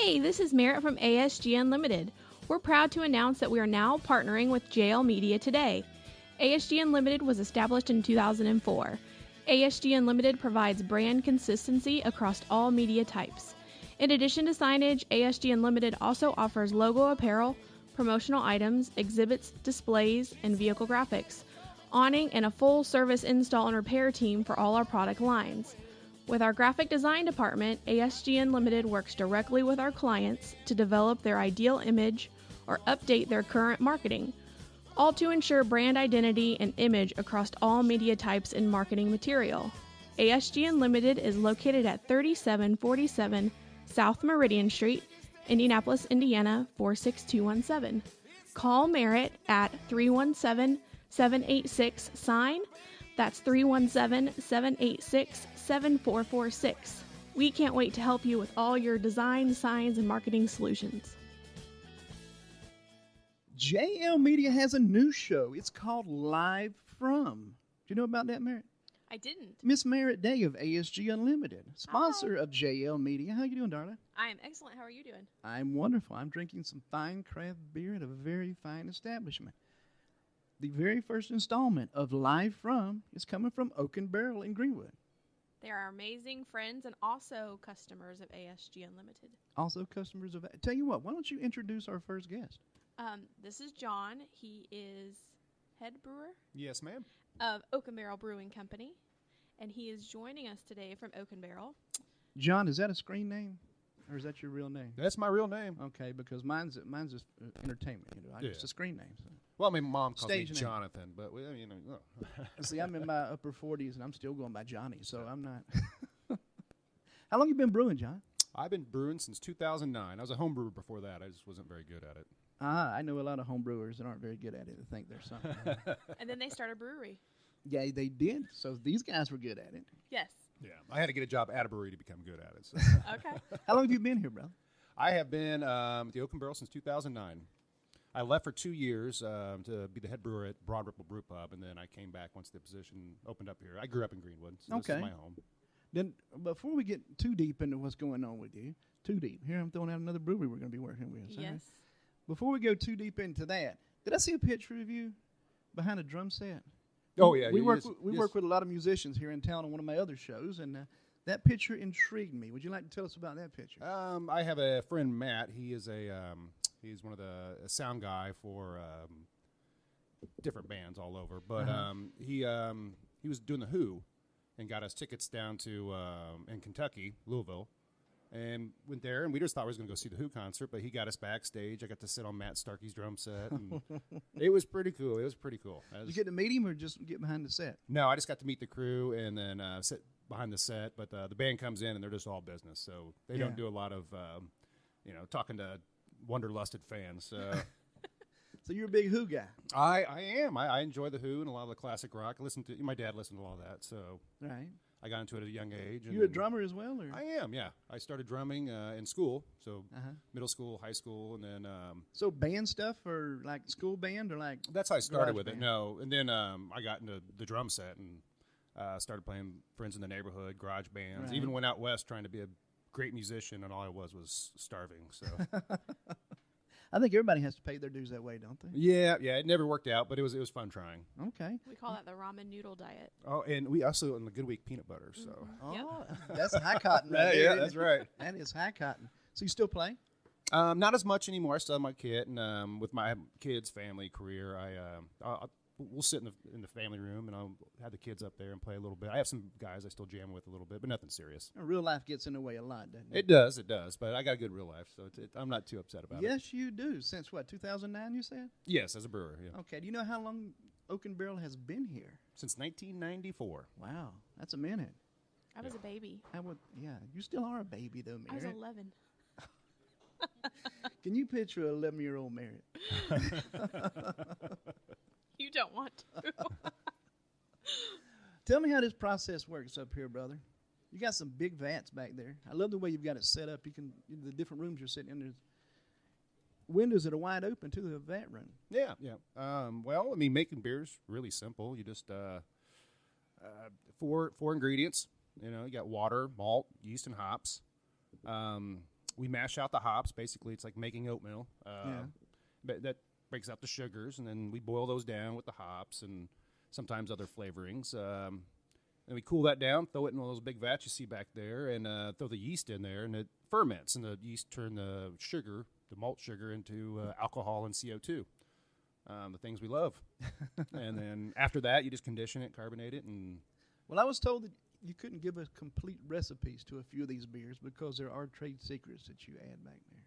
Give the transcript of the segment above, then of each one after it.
Hey, this is Merritt from ASG Unlimited. We're proud to announce that we are now partnering with JL Media today. ASG Unlimited was established in 2004. ASG Unlimited provides brand consistency across all media types. In addition to signage, ASG Unlimited also offers logo apparel, promotional items, exhibits, displays, and vehicle graphics, awning, and a full-service install and repair team for all our product lines. With our graphic design department, ASG Unlimited works directly with our clients to develop their ideal image or update their current marketing, all to ensure brand identity and image across all media types and marketing material. ASG Unlimited is located at 3747 South Meridian Street, Indianapolis, Indiana 46217. Call Merritt at 317-786-SIGN. That's 317-786-7446. We can't wait to help you with all your design, signs, and marketing solutions. JL Media has a new show. It's called Live From. Do you know about that, Merritt? I didn't. Miss Merritt Day of ASG Unlimited, sponsor of JL Media. How you doing, darling? I am excellent. How are you doing? I'm wonderful. I'm drinking some fine craft beer at a very fine establishment. The very first installment of Live From is coming from Oaken Barrel in Greenwood. They are amazing friends and also customers of ASG Unlimited. Also customers of... Tell you what, why don't you introduce our first guest? This is John. He is head brewer Yes, ma'am. of Oaken Barrel Brewing Company, and he is joining us today from Oaken Barrel. John, is that a screen name? Or is that your real name? That's my real name. Okay, because mine's just entertainment. Yeah. It's a screen name. So. Well, I mean, Mom calls me Stage name. Jonathan, but See, I'm in my upper 40s, and I'm still going by Johnny, so I'm not. How long you been brewing, John? I've been brewing since 2009. I was a home brewer before that. I just wasn't very good at it. I know a lot of home brewers that aren't very good at it and think there's something. And then they start a brewery. Yeah, they did. So these guys were good at it. Yes. Yeah, I had to get a job at a brewery to become good at it. So. Okay. How long have you been here, bro? I have been at the Oaken Barrel since 2009. I left for 2 years to be the head brewer at Broad Ripple Brew Pub, and then I came back once the position opened up here. I grew up in Greenwood, so this is my home. Then, before we get too deep into what's going on with you, here I'm throwing out another brewery we're going to be working with. Yes. Right? Before we go too deep into that, did I see a picture of you behind a drum set? Oh, yeah. We work with a lot of musicians here in town on one of my other shows, and that picture intrigued me. Would you like to tell us about that picture? I have a friend, Matt. He is he's one of a sound guy for different bands all over. But he was doing the Who and got us tickets down to in Kentucky, Louisville, and went there. And we just thought we was going to go see the Who concert, but he got us backstage. I got to sit on Matt Starkey's drum set. And it was pretty cool. Did you get to meet him or just get behind the set? No, I just got to meet the crew and then sit behind the set. But the band comes in and they're just all business, so they don't do a lot of talking to wanderlusted fans. So you're a big Who guy. I am. I enjoy the Who and a lot of the classic rock. My dad listened to all that, so right. I got into it at a young age. You a drummer as well? Or? I am, yeah. I started drumming in school, so middle school, high school, and then... so band stuff or like school band or like... That's how I started with band? it, no. And then I got into the drum set and started playing friends in the neighborhood, garage bands. Right. Even went out west trying to be a great musician, and all I was starving, so... I think everybody has to pay their dues that way, don't they? Yeah, it never worked out, but it was fun trying. Okay. We call that the ramen noodle diet. Oh, and we also, on the Good Week, peanut butter, so... That's high cotton right there. Yeah, that's right. That is high cotton. So you still play? Not as much anymore. I still have my kid, and with my kids' family career, we'll sit in the family room, and I'll have the kids up there and play a little bit. I have some guys I still jam with a little bit, but nothing serious. Real life gets in the way a lot, doesn't it? It does, but I got a good real life, so I'm not too upset about it. Yes, you do. Since what, 2009 you said? Yes, as a brewer, yeah. Okay, do you know how long Oaken Barrel has been here? Since 1994. Wow, that's a minute. I was a baby. You still are a baby, though, Merritt. I was 11. Can you picture an 11-year-old Merritt? You don't want to. Tell me how this process works up here, brother. You got some big vats back there. I love the way you've got it set up. The different rooms you're sitting in, there's windows that are wide open to the vat room. Yeah. Well, I mean, making beer's really simple. You just four ingredients. You got water, malt, yeast, and hops. we mash out the hops. Basically, it's like making oatmeal. Yeah. But that breaks out the sugars, and then we boil those down with the hops and sometimes other flavorings. And we cool that down, throw it in one of those big vats you see back there, and throw the yeast in there, and it ferments. And the yeast turn the sugar, the malt sugar, into alcohol and CO2, the things we love. And then after that, you just condition it, carbonate it, and... Well, I was told that you couldn't give us complete recipes to a few of these beers because there are trade secrets that you add back there.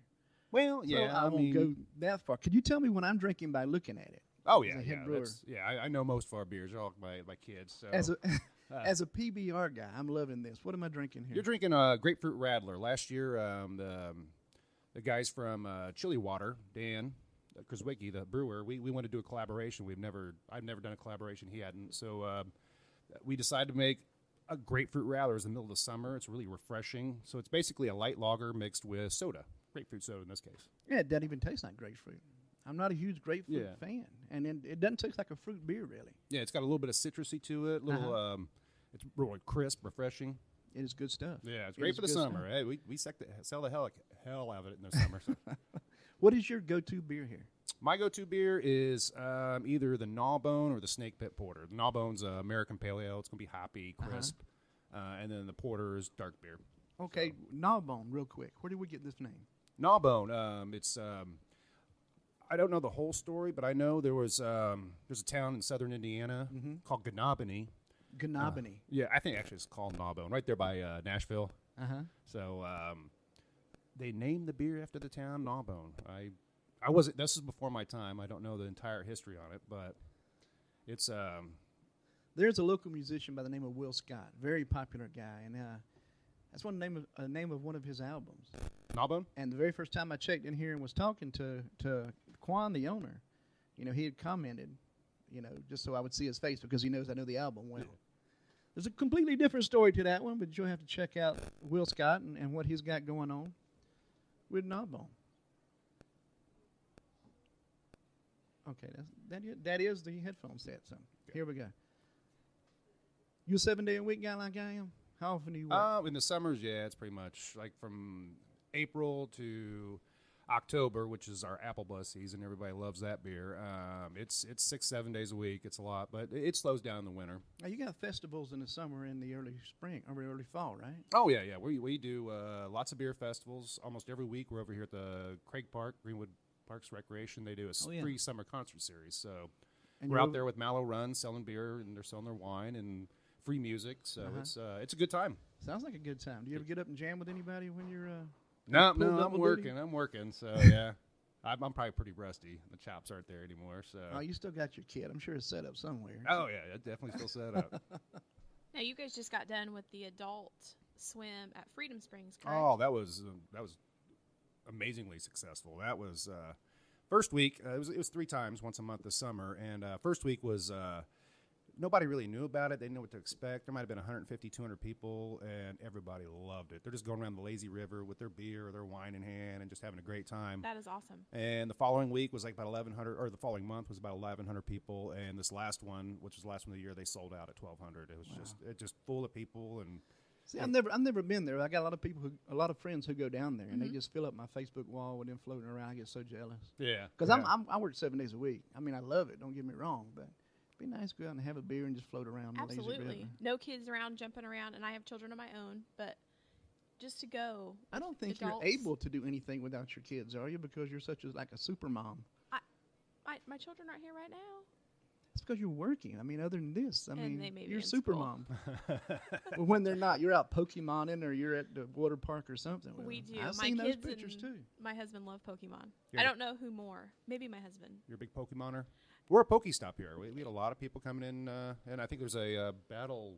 Well, So yeah, I won't go that far. Could you tell me what I'm drinking by looking at it? Oh, As yeah, a head yeah. brewer. I know most of our beers. They're all my kids. So. As a PBR guy, I'm loving this. What am I drinking here? You're drinking a Grapefruit Radler. Last year, the guys from Chili Water, Dan Kraswicki, the brewer, we wanted to do a collaboration. I've never done a collaboration. He hadn't. So we decided to make a Grapefruit Radler. It's in the middle of the summer. It's really refreshing. So it's basically a light lager mixed with soda, grapefruit soda in this case. Yeah, it doesn't even taste like grapefruit. I'm not a huge grapefruit fan, and it doesn't taste like a fruit beer, really. Yeah, it's got a little bit of citrusy to it. It's really crisp, refreshing. It is good stuff. Yeah, it's great for the summer. Hey, we sell the hell out of it in the summer. So. What is your go-to beer here? My go-to beer is either the Gnawbone or the Snake Pit Porter. The Gnawbone's American Pale Ale. It's going to be hoppy, crisp. And then the Porter is dark beer. Okay, Gnawbone, real quick. Where did we get this name? Gnawbone, it's... I don't know the whole story, but I know there's a town in southern Indiana called Gnobbany. Gnobbany. Yeah, I think actually it's called Gnawbone, right there by Nashville. So they named the beer after the town Gnawbone. I wasn't. This is before my time. I don't know the entire history on it, but it's. There's a local musician by the name of Will Scott, very popular guy, and that's name of one of his albums. Gnawbone? And the very first time I checked in here and was talking to Quan, the owner, he had commented, just so I would see his face because he knows I know the album well. There's a completely different story to that one, but you'll have to check out Will Scott and what he's got going on with Gnawbone. Okay, that is the headphone set. So Here we go. You a 7-day-a-week guy like I am? How often do you work? In the summers, yeah, it's pretty much like from April to October, which is our apple buzz season. Everybody loves that beer. It's 6-7 days a week. It's a lot, but it slows down in the winter. Now, you got festivals in the summer and the early spring or early fall, right? Oh yeah. We do lots of beer festivals almost every week. We're over here at the Craig Park, Greenwood Parks Recreation. They do a free summer concert series. So and we're out there with Mallow Run selling beer, and they're selling their wine and free music. So it's a good time. Sounds like a good time. Do you ever get up and jam with anybody when you're? No, I'm working. So yeah, I'm probably pretty rusty. The chops aren't there anymore. So you still got your kit. I'm sure it's set up somewhere. Oh yeah, it's definitely still set up. Now you guys just got done with the adult swim at Freedom Springs, correct? Oh, that was amazingly successful. That was first week. It was 3 times, once a month this summer, and first week was. Nobody really knew about it. They didn't know what to expect. There might have been 150, 200 people, and everybody loved it. They're just going around the lazy river with their beer or their wine in hand and just having a great time. That is awesome. And the following week was like about 1,100, or the following month was about 1,100 people. And this last one, which was the last one of the year, they sold out at 1,200. It was just full of people. And see, I've never been there. I got a lot of friends who go down there, and they just fill up my Facebook wall with them floating around. I get so jealous. Yeah, because I work 7 days a week. I mean, I love it. Don't get me wrong, but. Be nice to go out and have a beer and just float around. Absolutely. No kids around jumping around, and I have children of my own, but just to go. I don't think you're able to do anything without your kids, are you? Because you're like a super mom. My children aren't here right now. It's because you're working. I mean, other than this, you're super mom. Well, when they're not, you're out Pokemoning or you're at the water park or something. We do. I've my seen kids those pictures too. My husband loves Pokemon. I don't know who more. Maybe my husband. You're a big Pokemoner? We're a Pokestop here. We had a lot of people coming in, and I think there's a battle,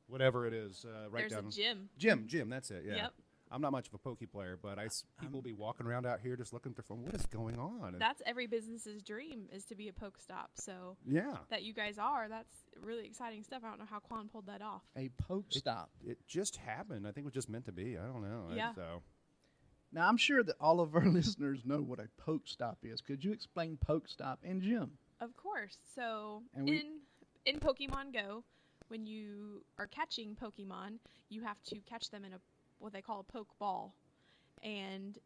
whatever it is, right there's down. There's a gym. Gym, that's it, yeah. Yep. I'm not much of a Poke player, but people be walking around out here just looking for what is going on. That's every business's dream, is to be a Pokestop. So yeah, that you guys are. That's really exciting stuff. I don't know how Quan pulled that off. A Pokestop. It just happened. I think it was just meant to be. I don't know. Yeah. Now, I'm sure that all of our listeners know what a Pokestop is. Could you explain Pokestop and Jim? Of course. So in Pokemon Go, when you are catching Pokemon, you have to catch them in what they call a poke ball. And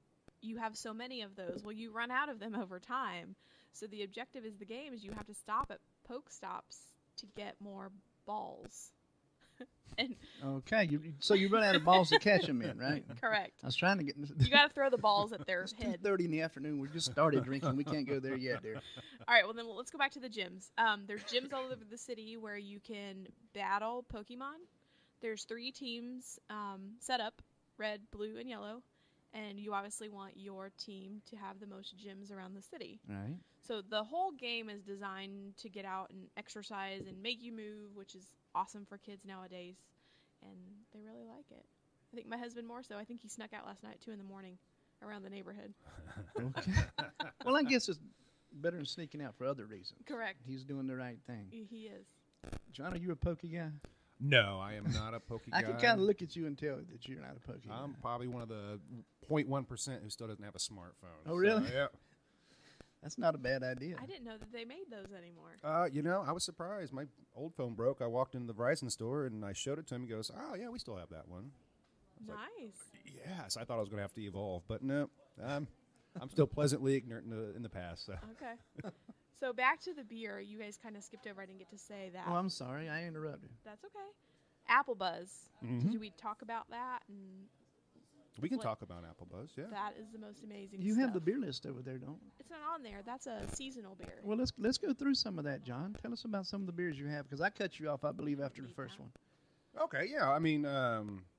you have so many of those. Well, you run out of them over time. So the objective is the game is you have to stop at poke stops to get more balls. And Okay, so you run out of balls to catch them in, right? correct. I was trying to get. You got to throw the balls at their It's head. 2:30 in the afternoon. We just started drinking. We can't go there yet, dear. All right, well then let's go back to the gyms. There's gyms all over the city where you can battle Pokemon. There's 3 teams set up, red, blue, and yellow, and you obviously want your team to have the most gyms around the city. All right. So the whole game is designed to get out and exercise and make you move, which is awesome for kids nowadays, and they really like it. I think my husband more so. I think he snuck out last night at 2 in the morning around the neighborhood. Okay. Well, I guess it's better than sneaking out for other reasons. Correct. He's doing the right thing. He is. John, are you a pokey guy? No, I am not a pokey guy. I can kind of look at you and tell that you're not a pokey guy. I'm probably one of the 0.1% who still doesn't have a smartphone. Oh, really? So, yeah. That's not a bad idea. I didn't know that they made those anymore. You know, I was surprised. My old phone broke. I walked into the Verizon store and I showed it to him. He goes, "Oh yeah, we still have that one." Nice. Yes, I thought I was going to have to evolve, but no, I'm still pleasantly ignorant in the past. So. Okay. So back to the beer. You guys kind of skipped over. I didn't get to say that. Oh, I'm sorry. I interrupted. That's okay. Apple Buzz. Mhm. Did we talk about that? And We can What- talk about Apple Buzz, yeah. that is the most amazing You stuff. have the beer list over there, don't you? It's not on there. That's a seasonal beer. Well, let's go through some of that, John. Tell us about some of the beers you have, because I cut you off, I believe, after the first one. Okay, yeah. I mean,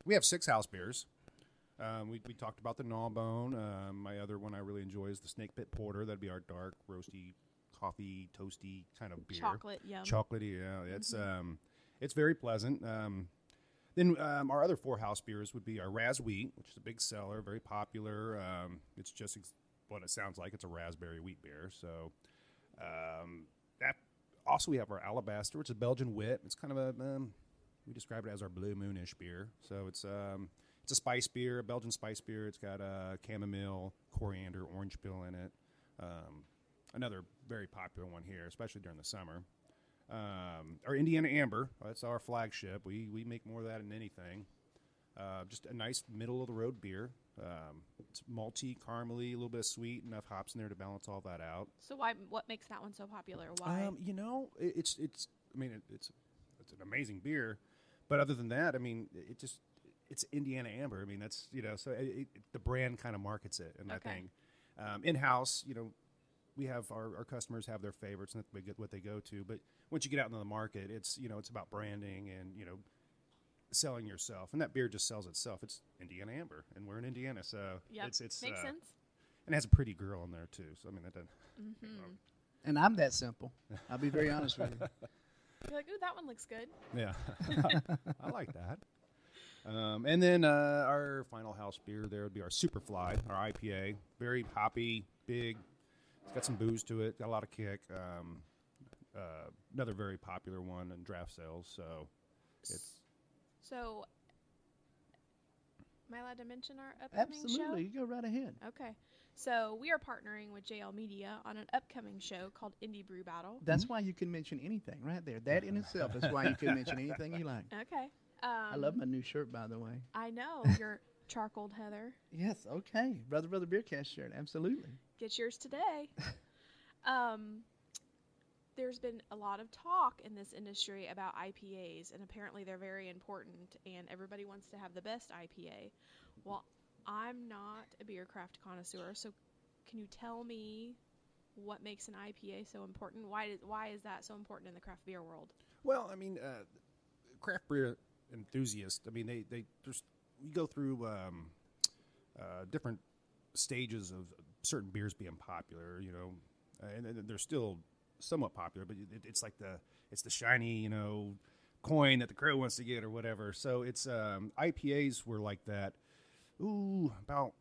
we have 6 house beers. We talked about the Gnawbone. My other one I really enjoy is the Snake Pit Porter. That'd be our dark, roasty, coffee, toasty kind of beer. Chocolate, yum. Chocolatey, yeah. It's very pleasant. Then our other 4 house beers would be our Raz Wheat, which is a big seller, very popular. It's just what it sounds like. It's a raspberry wheat beer. So that also we have our Alabaster, which is a Belgian wit. It's kind of a we describe it as our Blue Moonish beer. So it's a spice beer, a Belgian spice beer. It's got chamomile, coriander, orange peel in it. Another very popular one here, especially during the summer. Our Indiana Amber, that's our flagship. We make more of that than anything. Just a nice middle-of-the-road beer. It's malty, caramely, a little bit of sweet, enough hops in there to balance all that out. So what makes that one so popular? Why? You know, it's an amazing beer, but other than that, I mean, it's Indiana Amber. I mean, that's, you know, so the brand kind of markets it, and I Okay. think in-house, you know, we have our customers have their favorites and what they go to, but once you get out into the market, it's, you know, it's about branding and, you know, selling yourself, and that beer just sells itself. It's Indiana Amber, and we're in Indiana, so Yep. it's Makes sense. and it has a pretty girl in there too. So I mean, that doesn't. Mm-hmm. And I'm that simple. I'll be very honest with you. You're like, ooh, that one looks good. Yeah, I like that. And then our final house beer there would be our Superfly, our IPA. Very hoppy, big. It's got some booze to it. Got a lot of kick. Another very popular one in draft sales. So it's So, am I allowed to mention our upcoming Absolutely. show? You go right ahead. Okay. So we are partnering with JL Media on an upcoming show called Indie Brew Battle. That's why you can mention anything right there. That in itself is why you can mention anything you like. Okay. I love my new shirt, by the way. I know your charcoal Heather. Yes, okay. Brother Beercast shirt, absolutely. Get yours today. There's been a lot of talk in this industry about IPAs, and apparently they're very important, and everybody wants to have the best IPA. Well, I'm not a beer craft connoisseur, so can you tell me what makes an IPA so important? Why is that so important in the craft beer world? well, I mean, craft beer enthusiasts. I mean, we go through different stages of certain beers being popular. You know, and they're still somewhat popular, but it's like it's the shiny, you know, coin that the crow wants to get or whatever. So it's IPAs were like that. About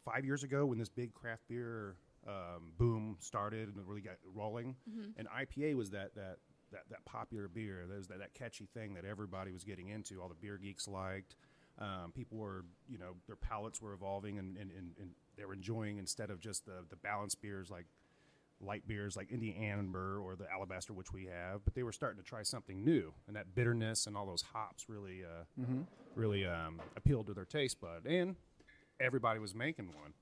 5 years ago when this big craft beer boom started and it really got rolling, and IPA was that popular beer. That was that catchy thing that everybody was getting into. All the beer geeks liked. People were, you know, their palates were evolving and they were enjoying, instead of just the balanced beers like light beers like Indiana Amber or the Alabaster, which we have, but they were starting to try something new, and that bitterness and all those hops really appealed to their taste bud. And everybody was making one.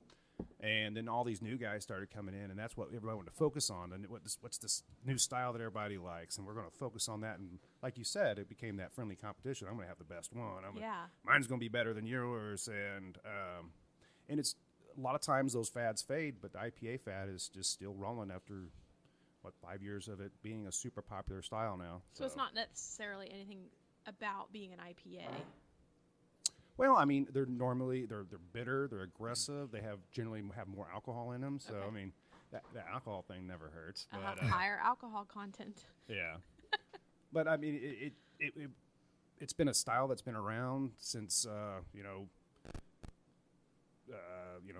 And then all these new guys started coming in, and that's what everybody wanted to focus on. And what's this new style that everybody likes? And we're going to focus on that. And like you said, it became that friendly competition. I'm going to have the best one. Mine's going to be better than yours. And it's a lot of times those fads fade, but the IPA fad is just still rolling after, 5 years of it being a super popular style now. So it's not necessarily anything about being an IPA. Well, I mean, they're bitter, they're aggressive, they generally have more alcohol in them. So I mean, that alcohol thing never hurts. But, higher alcohol content. Yeah, but I mean, it's been a style that's been around since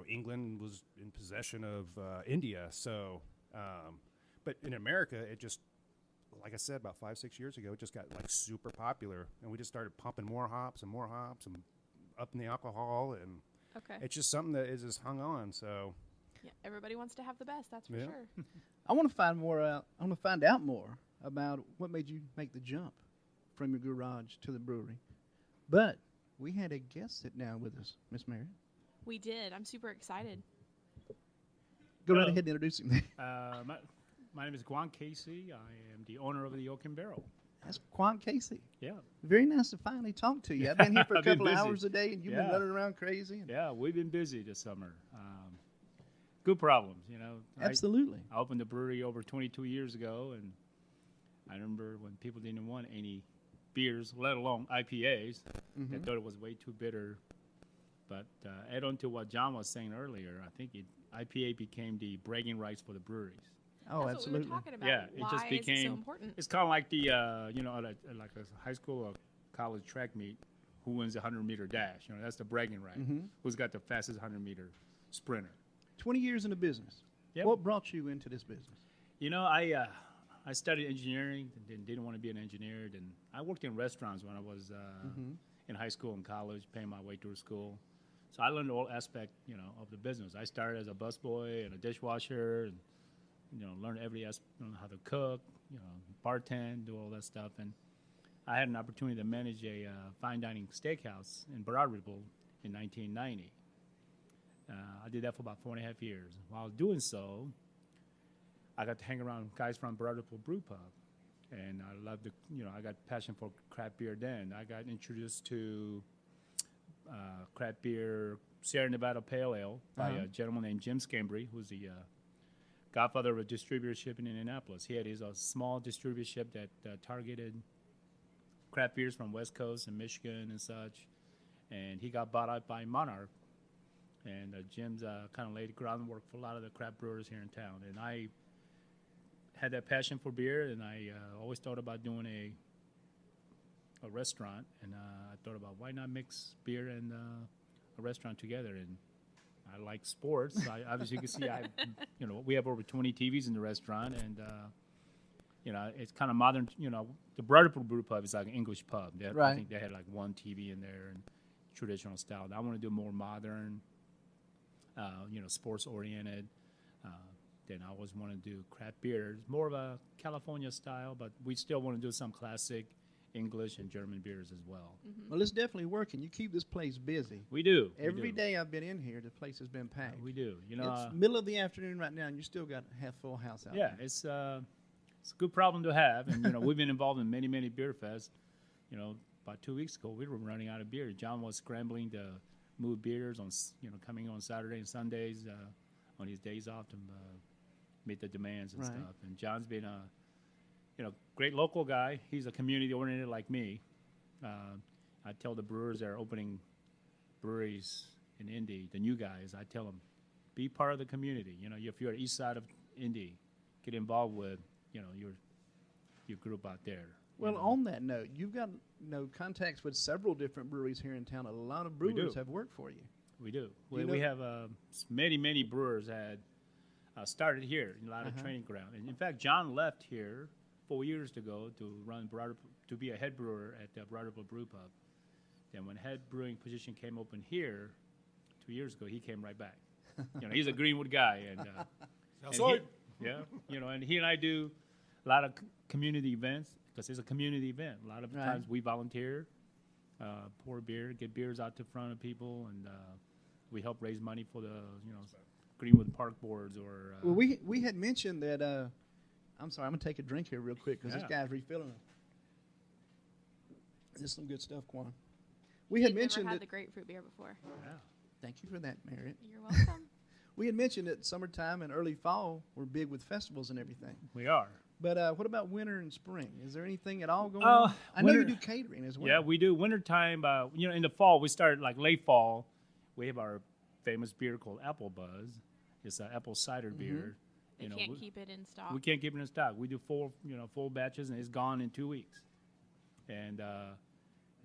England was in possession of India. So, but in America, it just, like I said, about 5-6 years ago, it just got super popular, and we just started pumping more hops and up in the alcohol, and it's just something that is just hung on. So yeah, everybody wants to have the best, that's for sure. I want to find more out. I want to find out more about what made you make the jump from your garage to the brewery. But we had a guest sit down with us, Miss Mary. We did. I'm super excited. Go right ahead and introduce him. My name is Quan Casey. I am the owner of the Oaken Barrel. That's Quan Casey. Yeah. Very nice to finally talk to you. I've been here for a couple of busy. hours a day, and you've been running around crazy. Yeah, we've been busy this summer. Good problems, Absolutely. I opened the brewery over 22 years ago, and I remember when people didn't want any beers, let alone IPAs. They thought it was way too bitter. But add on to what John was saying earlier, I think IPA became the bragging rights for the breweries. Oh, That's absolutely. what we were talking about. Yeah, Why it just became is it so important? It's kind of like the like a high school or college track meet. Who wins the 100-meter dash? That's the bragging right. Who's got the fastest 100-meter sprinter? 20 years in the business. Yep. What brought you into this business? I studied engineering and didn't want to be an engineer. And I worked in restaurants when I was in high school and college, paying my way through school. So I learned all aspect, of the business. I started as a busboy and a dishwasher, and learned every aspect, how to cook, bartend, do all that stuff. And I had an opportunity to manage a fine dining steakhouse in Broad Ripple in 1990. I did that for about 4.5 years. While doing so, I got to hang around guys from Broad Ripple Brew Pub, and I loved I got passion for craft beer then. I got introduced to craft beer Sierra Nevada Pale Ale by a gentleman named Jim Scambry, who's the godfather of a distributorship in Indianapolis. He had his small distributorship that targeted craft beers from West Coast and Michigan and such, and he got bought out by Monarch. And Jim's kind of laid the groundwork for a lot of the craft brewers here in town. And I had that passion for beer, and I always thought about doing a restaurant. And I thought about why not mix beer and a restaurant together. And I like sports. Obviously, you can see we have over 20 TVs in the restaurant, and it's kind of modern. The Broad Ripple Brew Pub is like an English pub. I think they had like one TV in there and traditional style. I want to do more modern. Sports oriented. Then I always want to do craft beer. It's more of a California style, but we still want to do some classic English and German beers as well. Well, it's definitely working. You keep this place busy. We do. Every day I've been in here, the place has been packed. We do. It's middle of the afternoon right now, and you still got a half full house out there. Yeah, it's a good problem to have. And, we've been involved in many, many beer fests. About 2 weeks ago, we were running out of beer. John was scrambling to move beers on, coming on Saturday and Sundays on his days off to meet the demands and stuff. And John's been a, great local guy. He's a community oriented like me. I tell the brewers that are opening breweries in Indy, the new guys, I tell them, be part of the community. If you're east side of Indy, get involved with, your group out there. Well, on that note, you've got contacts with several different breweries here in town. A lot of brewers have worked for you. We do. We have many, many brewers had started here in a lot of training ground. And in fact, John left here 4 years ago to be a head brewer at the Broad Ripple Brew Pub. Then when head brewing position came open here 2 years ago, he came right back. He's a Greenwood guy, and he and I do a lot of community events. Because it's a community event. A lot of times we volunteer, pour beer, get beers out to front of people, and we help raise money for the Greenwood Park boards or. Well, we had mentioned that. I'm sorry, I'm gonna take a drink here real quick because this guy's refilling them. This is some good stuff, Quan. We had mentioned never had that. the grapefruit beer before. Yeah. Thank you for that, Merritt. You're welcome. We had mentioned that summertime and early fall we're big with festivals and everything. We are. But what about winter and spring? Is there anything at all going on? I know you do catering as well. Yeah, we do. Wintertime, in the fall, we start like late fall. We have our famous beer called Apple Buzz. It's an apple cider beer. They can't keep it in stock. We can't keep it in stock. We do full batches, and it's gone in 2 weeks. And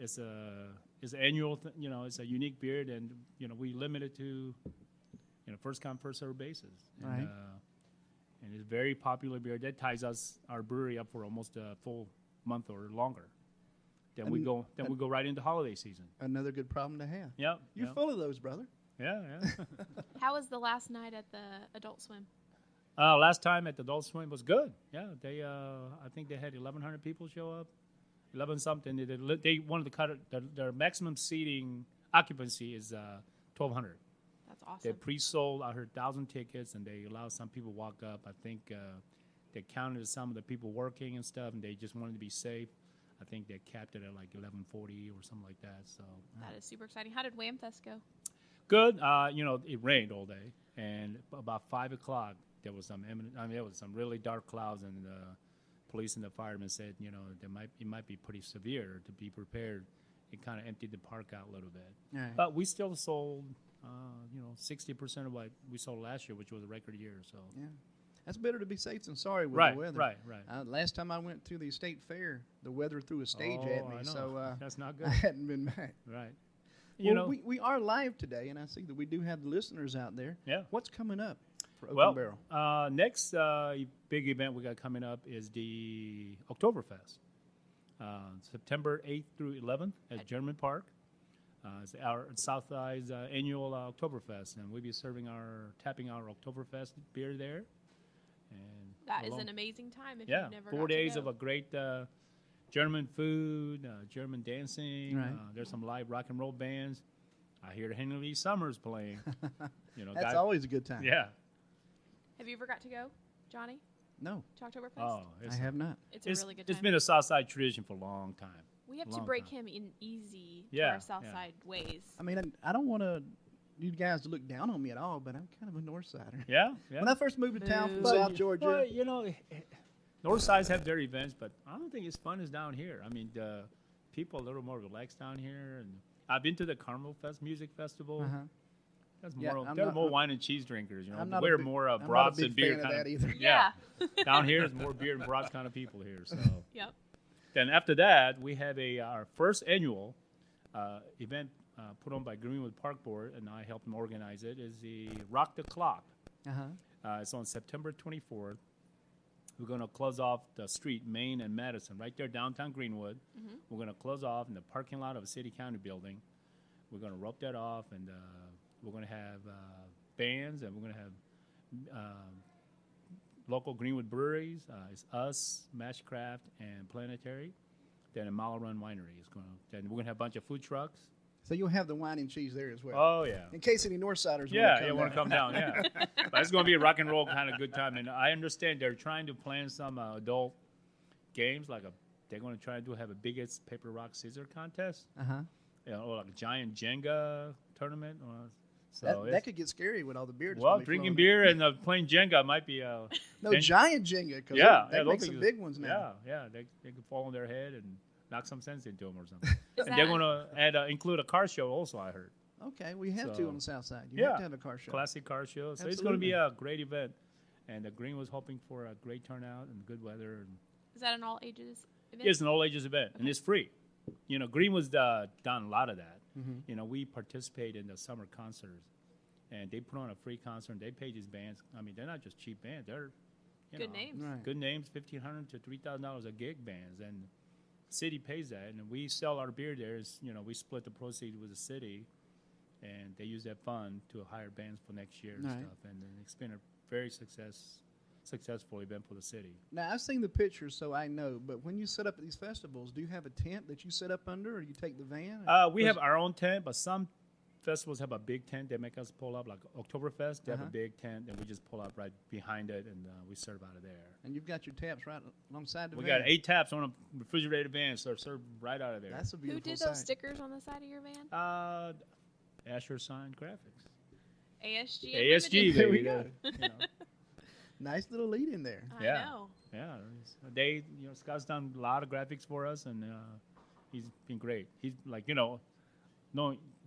it's an annual, it's a unique beer, and we limit it to, first come first served basis. And, right. And it's a very popular beer. That ties our brewery up for almost a full month or longer. Then we go right into holiday season. Another good problem to have. Yep. You're full of those, brother. Yeah. How was the last night at the Adult Swim? Last time at the Adult Swim was good. Yeah, they I think they had 1,100 people show up, 11 something. They wanted to cut it. Their maximum seating occupancy is 1,200. That's awesome. They pre-sold. I heard 1,000 tickets, and they allowed some people to walk up. I think they counted some of the people working and stuff, and they just wanted to be safe. I think they capped it at like 11:40 or something like that. So that is super exciting. How did Wham Fest go? Good. It rained all day, and about 5 o'clock there was some really dark clouds, and the police and the firemen said, it might be pretty severe. To be prepared. It kind of emptied the park out a little bit, right. But we still sold. 60% of what we sold last year, which was a record year. So yeah, that's better to be safe than sorry with the weather. Right. Last time I went to the state fair, the weather threw a stage at me, so that's not good. I hadn't been back. Right. We are live today, and I see that we do have the listeners out there. Yeah. What's coming up for Oaken Barrel? Next big event we got coming up is the Oktoberfest, September 8th through 11th at German Park. It's our Southside's annual Oktoberfest, and we'll be tapping our Oktoberfest beer there. And that is an amazing time if yeah, you've never 4 days to of a great German food, German dancing. Right. There's some live rock and roll bands. I hear Henry Lee Summers playing. That's always a good time. Yeah. Have you ever got to go, Johnny? No. To Oktoberfest? Oh, I have not. It's a really good time. It's been a Southside tradition for a long time. We have to break him in easy to our Southside ways. I mean, I don't want you guys to look down on me at all, but I'm kind of a North Sider. Yeah. When I first moved to town from South Georgia. North sides have their events, but I don't think it's fun as down here. I mean, people are a little more relaxed down here. And I've been to the Carmel Fest Music Festival. Uh-huh. That's Yeah, more. I'm They're not- more wine and cheese drinkers. I'm not We're a big- more I'm not a brats big and beer fan of kind that either. Yeah. Down here is more beer and brats kind of people here. So. Yep. Then after that, we have our first annual event put on by Greenwood Park Board, and I helped them organize it. Is the Rock the Clock. Uh-huh. It's on September 24th. We're going to close off the street, Main and Madison, right there downtown Greenwood. Mm-hmm. We're going to close off in the parking lot of a city county building. We're going to rope that off, and we're going to have bands, and we're going to have local Greenwood breweries. It's us, Mashcraft, and Planetary. Then a Mile Run Winery is going to. Then we're going to have a bunch of food trucks. So you'll have the wine and cheese there as well. Oh yeah. In case any Northsiders want to come down. Yeah. But it's going to be a rock and roll kind of good time, and I understand they're trying to plan some adult games they're going to try to have a biggest paper rock scissor contest. Or like a giant Jenga tournament. So that could get scary with all the beer. Well, drinking beer and playing Jenga might be giant Jenga. Cause they make some big ones now. Yeah, they could fall on their head and knock some sense into them or something. And they're going to include a car show also, I heard. Okay, we have to on the south side. You have to have a car show. Classic car show. So Absolutely. it's going to be a great event. And the Green was hoping for a great turnout and good weather. And is that an all ages event? It's an all ages event, and it's free. Green was done a lot of that. Mm-hmm. We participate in the summer concerts, and they put on a free concert. And they pay these bands. I mean, they're not just cheap bands. They're good names. Right. Good names, $1,500 to $3,000 a gig bands, and the city pays that. And we sell our beer there. We split the proceeds with the city, and they use that fund to hire bands for next year and stuff. And it's been a very successful event for the city. Now, I've seen the pictures, so I know. But when you set up at these festivals, do you have a tent that you set up under, or you take the van? We have our own tent, but some festivals have a big tent. They make us pull up, like Oktoberfest. They have a Uh-huh. big tent, and we just pull up right behind it, and we serve out of there. And you've got your taps right alongside the We van. got 8 taps on a refrigerated van, so served right out of there. That's a Who beautiful did sight. those stickers on the side of your van? Asher Sign Graphics. ASG. ASG, Unlimited. There we baby. go. You know. Nice little lead in there. I Yeah. know. Yeah, Scott's done a lot of graphics for us, and he's been great. He's like, no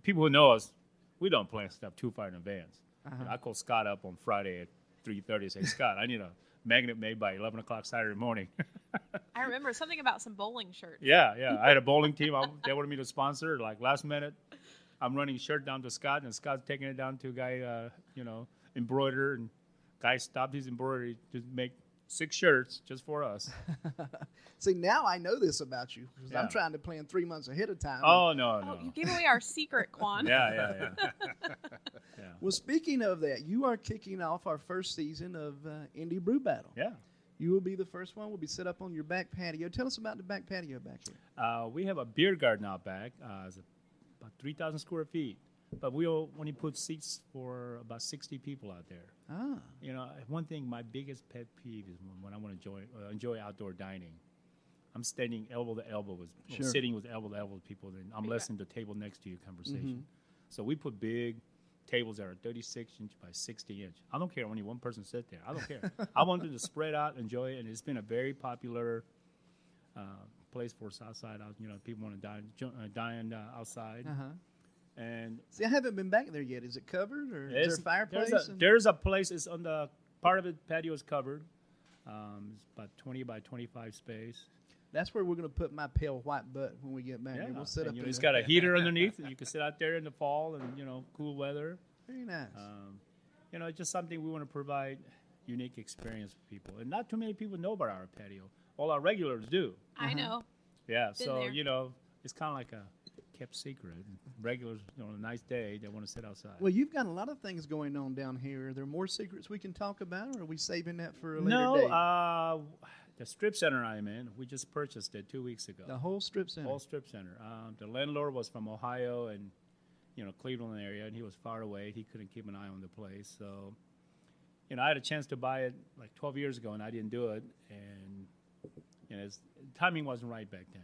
people who know us, we don't plan stuff too far in advance. I call Scott up on Friday at 3:30 and say, Scott, I need a magnet made by 11 o'clock Saturday morning. I remember something about some bowling shirts. Yeah. I had a bowling team. They wanted me to sponsor. Like last minute, I'm running a shirt down to Scott, and Scott's taking it down to a guy, embroider, and guy stopped his embroidery to make 6 shirts just for us. See, now I know this about you because Yeah. I'm trying to plan 3 months ahead of time. Oh, no. Oh, you gave away our secret, Quan. Yeah. Well, speaking of that, you are kicking off our first season of Indie Brew Battle. Yeah. You will be the first one. We'll be set up on your back patio. Tell us about the back patio back here. We have a beer garden out back. It's about 3,000 square feet. But we only put seats for about 60 people out there. Ah, One thing, my biggest pet peeve is when I want to enjoy outdoor dining. I'm standing elbow to elbow Sure. sitting with elbow to elbow with people, and I'm listening to the table next to you conversation. So we put big tables that are 36 inch by 60 inch. I don't care only one person sit there. I don't care. I want them to spread out, enjoy it, and it's been a very popular place for Southside. People want to dine outside. And see, I haven't been back there yet. Is it covered or is there a fireplace? There's a place. It's on the part of the patio is covered. It's about 20 by 25 space. That's where we're going to put my pale white butt when we get back. Yeah, Here. We'll set up. and, it's got a heater underneath. And you can sit out there in the fall and cool weather. Very nice. It's just something we want to provide unique experience for people, and not too many people know about our patio. All our regulars do. I know. Yeah, Been so there. it's kind of like a kept secret. Regulars, on a nice day, they want to sit outside. Well, you've got a lot of things going on down here. Are there more secrets we can talk about, or are we saving that for a later date? No, the strip center I'm in, we just purchased it 2 weeks ago. The whole strip center. Whole strip center. The landlord was from Ohio and Cleveland area, and he was far away. He couldn't keep an eye on the place, so I had a chance to buy it like 12 years ago, and I didn't do it, and timing wasn't right back then.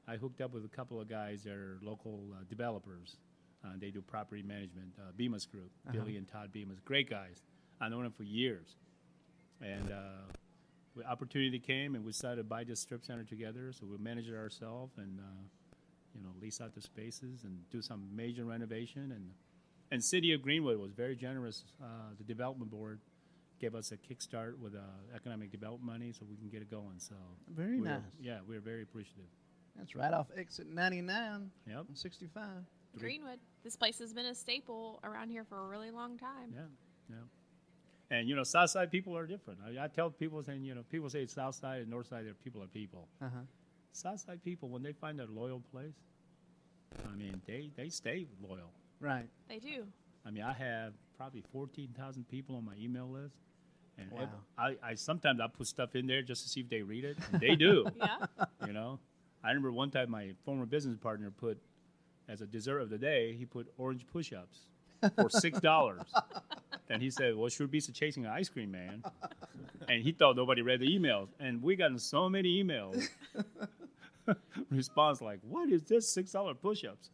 I hooked up with a couple of guys that are local developers. They do property management. Bemis Group, Billy and Todd Bemis, great guys. I know them for years, and the opportunity came, and we decided to buy this strip center together. So we manage it ourselves, and lease out the spaces and do some major renovation. And City of Greenwood was very generous. The development board gave us a kickstart with economic development money, so we can get it going. So Very nice. We're very appreciative. That's right off exit 99 Yep. and 65. Greenwood. This place has been a staple around here for a really long time. Yeah. And Southside people are different. I tell people saying, people say Southside and Northside, people are people. Southside people, when they find a loyal place, they stay loyal. Right. They do. I have probably 14,000 people on my email list, and Wow. I sometimes I put stuff in there just to see if they read it. And they do. Yeah. I remember one time my former business partner put, as a dessert of the day, he put orange push-ups for $6. And he said, well, sure beats the chasing an ice cream man. And he thought nobody read the emails. And we gotten so many emails. Response like, what is this $6 push-ups?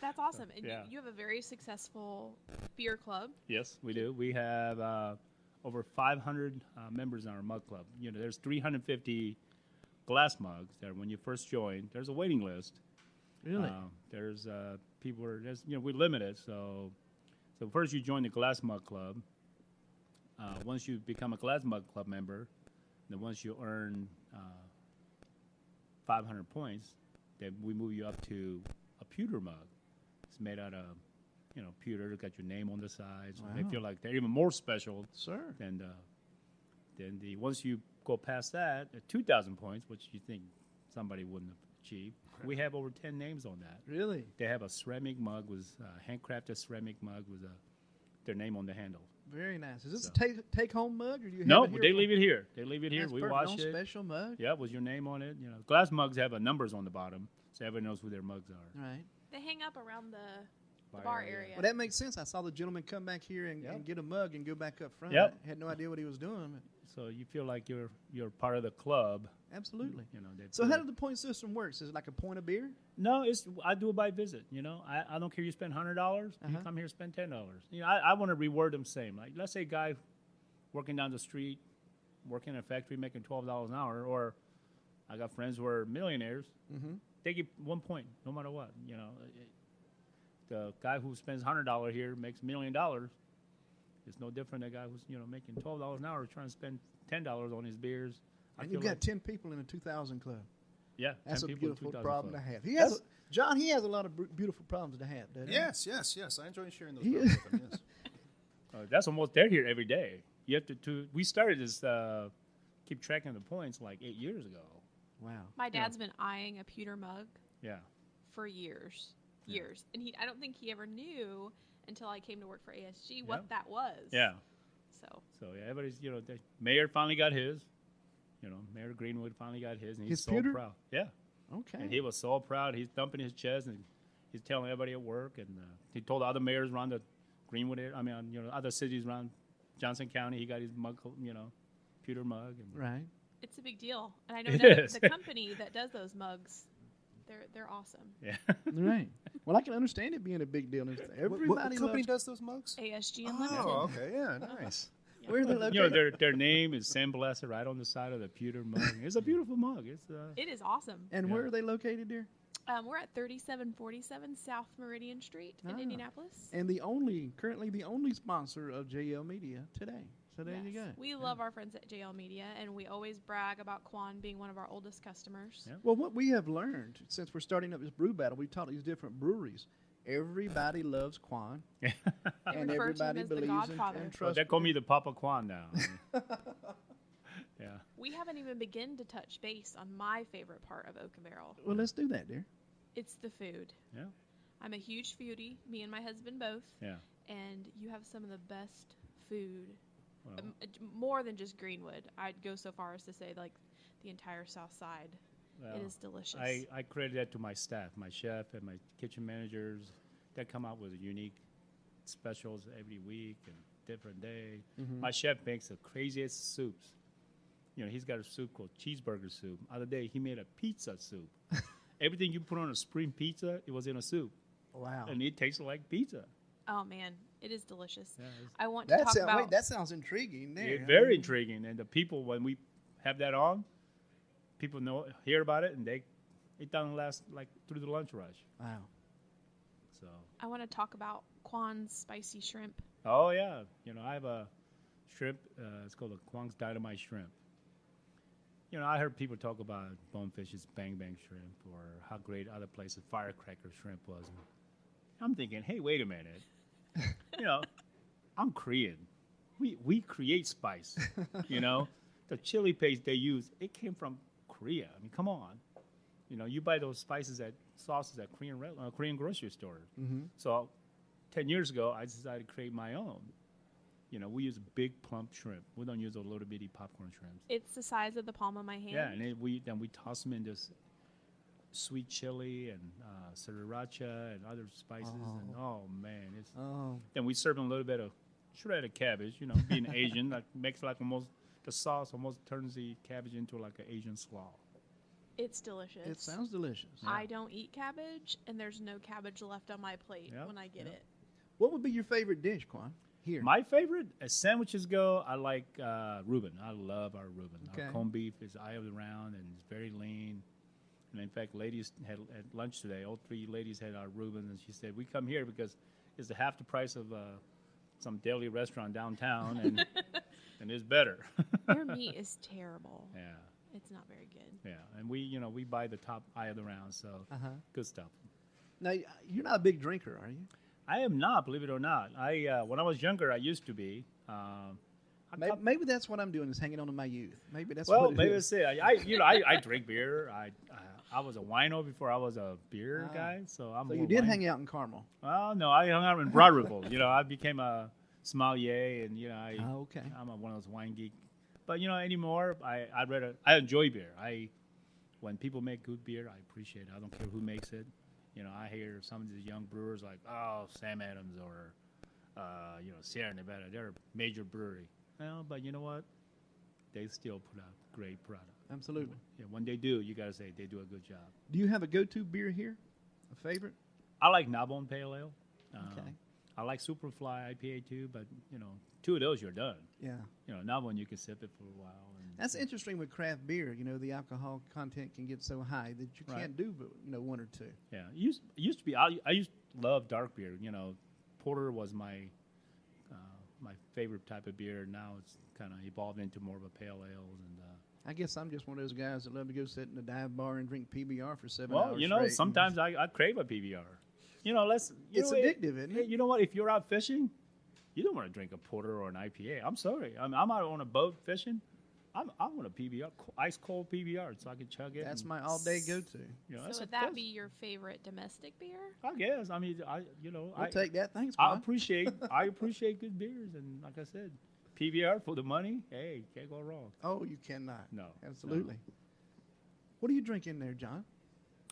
That's awesome. And Yeah. you have a very successful beer club. Yes, we do. We have over 500 members in our mug club. There's 350 glass mugs that when you first join, there's a waiting list. Really? There's people we're limited. So first you join the glass mug club. Once you become a glass mug club member, then once you earn 500 points, then we move you up to a pewter mug. It's made out of pewter. It's got your name on the side. So they Wow. feel like they're even more special Sir. than the once you go past that at 2,000 points, which you think somebody wouldn't have achieved. We have over 10 names on that. Really? They have a ceramic mug with handcrafted ceramic mug with their name on the handle. Very nice. Is this So- a take-home mug, or do you No, have it here? they leave it here. They leave it here. That's We perfect. wash On it. special mug. Yeah, with your name on it. Glass mugs have numbers on the bottom, so everyone knows who their mugs are. Right. They hang up around the bar area. Well, that makes sense. I saw the gentleman come back here and, Yep. and get a mug and go back up front. Yep. I had no idea what he was doing. So you feel like you're part of the club. Absolutely. You know. So how does the point system work? Is it like a point of beer? No, I do it by visit. You know, I don't care. You spend $100. You come here, spend $10. You know, I want to reward them same. Like let's say a guy working down the street, working in a factory, making $12 an hour, or I got friends who are millionaires. Mm-hmm. They get 1 point no matter what. You know, the guy who spends $100 here makes $1 million. It's no different than a guy who's making $12 an hour trying to spend $10 on his beers. And you've got 10 people in a 2,000 club. Yeah, That's a 10 people, beautiful 2,000 problem club. to have. He has John. He has a lot of beautiful problems to have, doesn't he? Yes. I enjoy sharing those He- problems with them. Yes. That's almost they're here every day. You have to we started this keep tracking the points like 8 years ago. Wow. My dad's been eyeing a pewter mug Yeah. for years, and I don't think he ever knew until I came to work for ASG what Yep. that was. Yeah. So Yeah, everybody's the mayor finally got his. Mayor Greenwood finally got his, and he's His so pewter? proud. Yeah. Okay. And he was so proud. He's thumping his chest and he's telling everybody at work, and he told other mayors around the Greenwood area. I mean, other cities around Johnson County. He got his mug, pewter mug. And Right. it's a big deal, and I know It that is. the company that does those mugs, they're awesome. Yeah. Right. Well, I can understand it being a big deal. Everybody what company loves. does those mugs? ASG Unlimited. Oh, okay. Yeah, nice. Where are they located? Their name is sandblasted right on the side of the pewter mug. It's a beautiful mug. It's It is awesome. And Yeah. where are they located, dear? We're at 3747 South Meridian Street in Ah. Indianapolis. And currently the only sponsor of JL Media today. So there you go. We love our friends at JL Media, and we always brag about Quan being one of our oldest customers. Yeah. Well, what we have learned since we're starting up this brew battle, we've taught these different breweries. Everybody loves Quan, They and refer to him everybody as the believes Godfather. and so trusts. they call me the Papa Quan now. Yeah. We haven't even begun to touch base on my favorite part of Oaken Barrel. Well, let's do that, dear. It's the food. Yeah. I'm a huge foodie, me and my husband both, Yeah. and you have some of the best food. Well, More than just Greenwood. I'd go so far as to say, like, the entire South Side. well, It is delicious. I credit that to my staff, my chef and my kitchen managers. That come out with unique specials every week and different day. My chef makes the craziest soups. He's got a soup called cheeseburger soup. Other day, he made a pizza soup. Everything you put on a spring pizza, it was in a soup, Wow. and it tasted like pizza. Oh, man. It is delicious. Yeah, I want to talk about... That sounds intriguing. There, it's very intriguing, and the people when we have that on, people hear about it, and it doesn't last like through the lunch rush. Wow. So. I want to talk about Quan's spicy shrimp. Oh yeah, I have a shrimp. It's called a Kwang's Dynamite Shrimp. I heard people talk about Bonefish's Bang Bang Shrimp or how great other places Firecracker Shrimp was. I'm thinking, hey, wait a minute. I'm Korean. We create spice. The chili paste they use, it came from Korea. I mean, come on. You buy those sauces at Korean grocery stores. Mm-hmm. So 10 years ago, I decided to create my own. We use big plump shrimp. We don't use those little bitty popcorn shrimps. It's the size of the palm of my hand. Yeah, and then we toss them in this sweet chili and sriracha and other spices. And oh man, then we serve them a little bit of shredded cabbage. Being Asian, that makes like the sauce almost turns the cabbage into like an Asian slaw. It's delicious. It sounds delicious. I don't eat cabbage, and there's no cabbage left on my plate Yeah, when I get it. What would be your favorite dish, Quan? Here. My favorite, as sandwiches go, I like Reuben. I love our Reuben. Okay. Our corned beef is eye of the round and it's very lean. And in fact, ladies had at lunch today. All three ladies had our Reuben, and she said, "We come here because it's half the price of some deli restaurant downtown, and it's better." Your meat is terrible. Yeah, It's not very good. yeah. And we buy the top eye of the round, so good stuff. Now, you're not a big drinker, are you? I am not, believe it or not. When I was younger, I used to be. Maybe that's what I'm doing, is hanging on to my youth. Maybe that's Well, what it maybe is. that's it. I drink beer. I was a wino before I was a beer guy, so I'm. So you more did wine. hang out in Carmel. Well, no, I hung out in Broad Ripple. I became a sommelier, and Okay. I'm one of those wine geeks. But anymore, I enjoy beer. when people make good beer, I appreciate it. I don't care who makes it. You know, I hear some of these young brewers like, oh, Sam Adams or, Sierra Nevada. They're a major brewery. Well, but you know what? They still put out great product. Absolutely. Yeah, when they do, you got to say they do a good job. Do you have a go-to beer here? A favorite? I like Narbonne Pale Ale. Okay. I like Superfly IPA too, but, two of those, you're done. Yeah. Narbonne, you can sip it for a while. That's interesting with craft beer. The alcohol content can get so high that you can't do, one or two. Yeah. It used to be, I used to love dark beer. Porter was my favorite type of beer. Now it's kind of evolved into more of a pale ale. And I guess I'm just one of those guys that love to go sit in a dive bar and drink PBR for 7 well, hours straight. sometimes I crave a PBR. It's addictive, isn't it? You know what? If you're out fishing, you don't want to drink a porter or an IPA. I'm sorry. I'm out on a boat fishing. I want a PBR, ice cold PBR, so I can chug it. That's my all day go to. So would that be your favorite domestic beer? I guess. I mean, I'll take that. Thanks, I man. appreciate good beers, and like I said, PBR for the money. Hey, can't go wrong. Oh, you cannot. No, absolutely. No. What are you drinking there, John?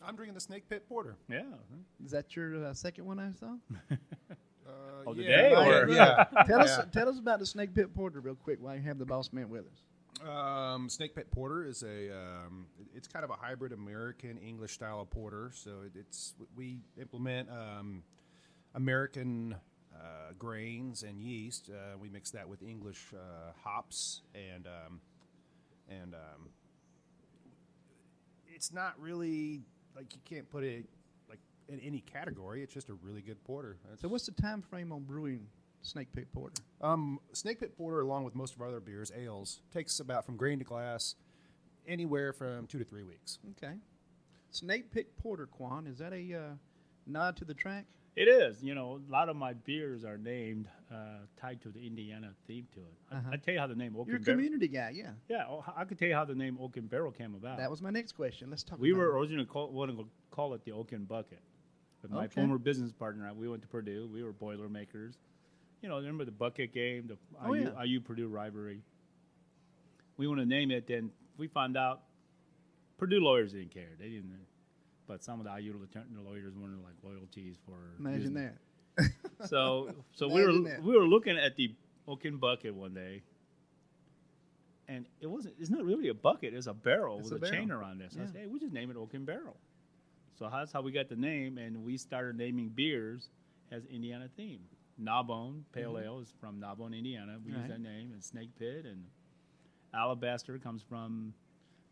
I'm drinking the Snake Pit Porter. Yeah. Is that your second one I saw? Of the day, or yeah. Tell us about the Snake Pit Porter real quick while you have the boss man with us. Snake Pit Porter is it's kind of a hybrid American English style of porter. So we implement American grains and yeast. We mix that with English hops and it's not really like you can't put it like in any category. It's just a really good porter. So what's the time frame on brewing Snake Pit Porter? Snake Pit Porter, along with most of our other beers, ales, takes about from grain to glass anywhere from 2 to 3 weeks. Okay. Snake Pit Porter, Quan, is that a nod to the track? It is. A lot of my beers are named tied to the Indiana theme to it. I tell you how the name Oaken You're a Barrel. community guy, yeah. Yeah, I could tell you how the name Oaken Barrel came about. That was my next question. Let's talk We about were it. originally wanting to call it the Oaken Bucket. With my Okay. former business partner, we went to Purdue. We were Boilermakers. Remember the bucket game, the IU Purdue rivalry. We want to name it, then we found out Purdue lawyers didn't care. They didn't. But some of the IU lawyers wanted like loyalties for. Imagine Disney. that. So Imagine that. we were looking at the Oaken Bucket one day, and it's not really a bucket. It's a barrel It's with a a chain barrel. around it. So Yeah. I said, hey, we just name it Oaken Barrel. So that's how we got the name, and we started naming beers as Indiana theme. Narbonne Pale Ale is from Narbonne, Indiana. We use Right. that name, and Snake Pit, and Alabaster comes from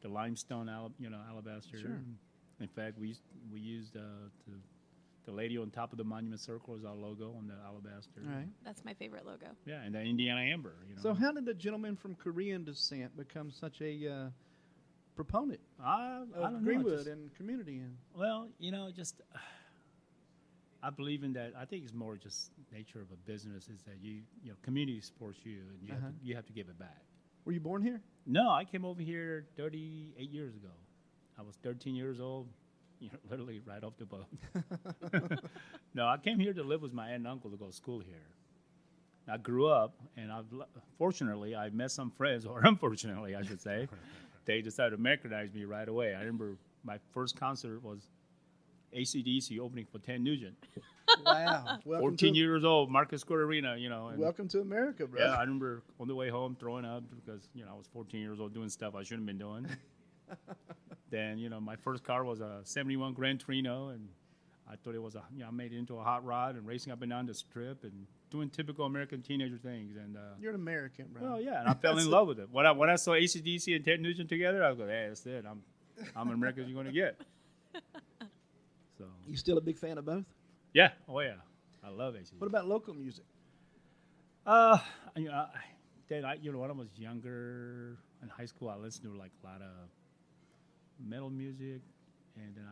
the limestone, alabaster. Sure. In fact, we used the lady on top of the monument circle as our logo on the alabaster. All right. That's my favorite logo. Yeah, and the Indiana Amber. So how did a gentleman from Korean descent become such a proponent I of don't know. Greenwood and community? Well, I believe in that. I think it's more just nature of a business is that community supports you, and you have to give it back. Were you born here? No, I came over here 38 years ago. I was 13 years old, literally right off the boat. No, I came here to live with my aunt and uncle to go to school here. I grew up, and fortunately, I met some friends, or unfortunately, I should say, they decided to Americanize me right away. I remember my first concert was AC/DC opening for Ted Nugent. Wow. 14 years old, Market Square Arena, and Welcome to America, bro. yeah, I remember on the way home throwing up because, I was 14 years old doing stuff I shouldn't have been doing. Then, my first car was a 71 Gran Torino, and I thought it was I made it into a hot rod and racing up and down the strip and doing typical American teenager things. And You're an American, bro. well, yeah, and I fell in love with it. When I saw AC/DC and Ted Nugent together, I was like, hey, that's it. I'm an American you're going to get. So You still a big fan of both? yeah, oh yeah, I love AC/DC. What about local music? When I was younger in high school, I listened to like a lot of metal music, and then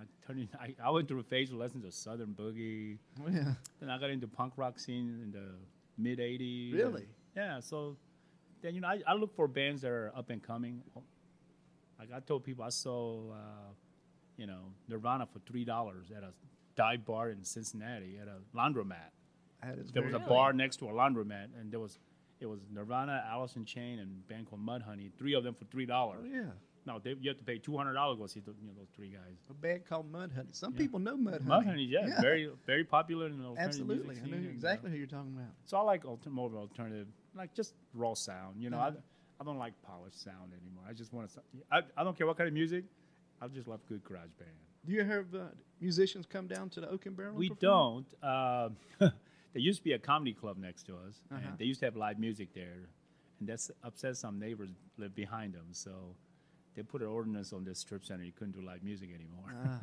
I went through a phase of listening to Southern Boogie. Oh, yeah. Then I got into punk rock scene in the mid '80s. Really? Yeah. So then I look for bands that are up and coming. Like I told people, I saw Nirvana for $3 at a dive bar in Cincinnati at a laundromat. There was a bar next to a laundromat, and it was Nirvana, Alice in Chains, and a band called Mudhoney. 3 of them for $3. Oh, yeah. No, you have to pay $200 to go see those three guys. A band called Mudhoney. Some Yeah. people know Mudhoney. Mudhoney, yeah, very very popular in the alternative Absolutely. music I know scene, exactly who you're talking about. So I like more alternative, like just raw sound. You know, Uh-huh. I don't like polished sound anymore. I just want to. I don't care what kind of music. I just love good garage band. Do you have musicians come down to the Oaken Barrel? and We perform? don't. There used to be a comedy club next to us, Uh-huh. and they used to have live music there, and that's upset some neighbors live behind them. So they put an ordinance on this strip center. You couldn't do live music anymore.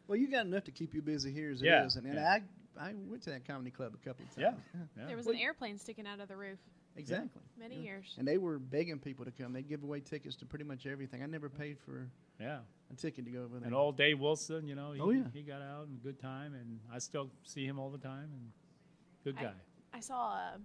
Well, you got enough to keep you busy here as it Yeah, is, and yeah. I went to that comedy club a couple of Yeah. times. Yeah. There was an airplane sticking out of the roof Exactly. many years. And they were begging people to come. They give away tickets to pretty much everything. I never paid for Yeah. a ticket to go over there. And old Dave Wilson, you know, he he got out and good time, and I still see him all the time, and good guy. I saw a,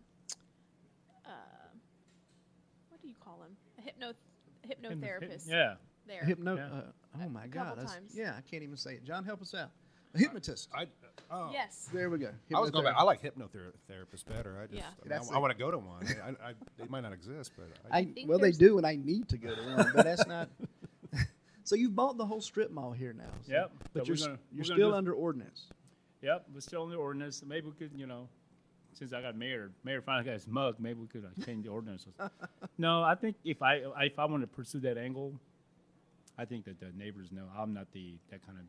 what do you call him? A hypnotherapist. Yeah. There. Yeah. Oh my A God! couple times. Yeah, I can't even say it. John, help us out. A hypnotist. Yes. There we go. I was going back. Hypnotherapist. I like hypnotherapists better. I just, Yeah. I, mean, That's I want to go to one. They might not exist, but think Well, they there's- do, and I need to go to one, but that's not. So you bought the whole strip mall here now. So, Yep. But So you're we're gonna still do- under ordinance. Yep, we're still in the ordinance. Maybe we could, you know, since I got mayor finally got his mug, maybe we could change the ordinance. No, I think if I want to pursue that angle, I think that the neighbors know I'm not that kind of.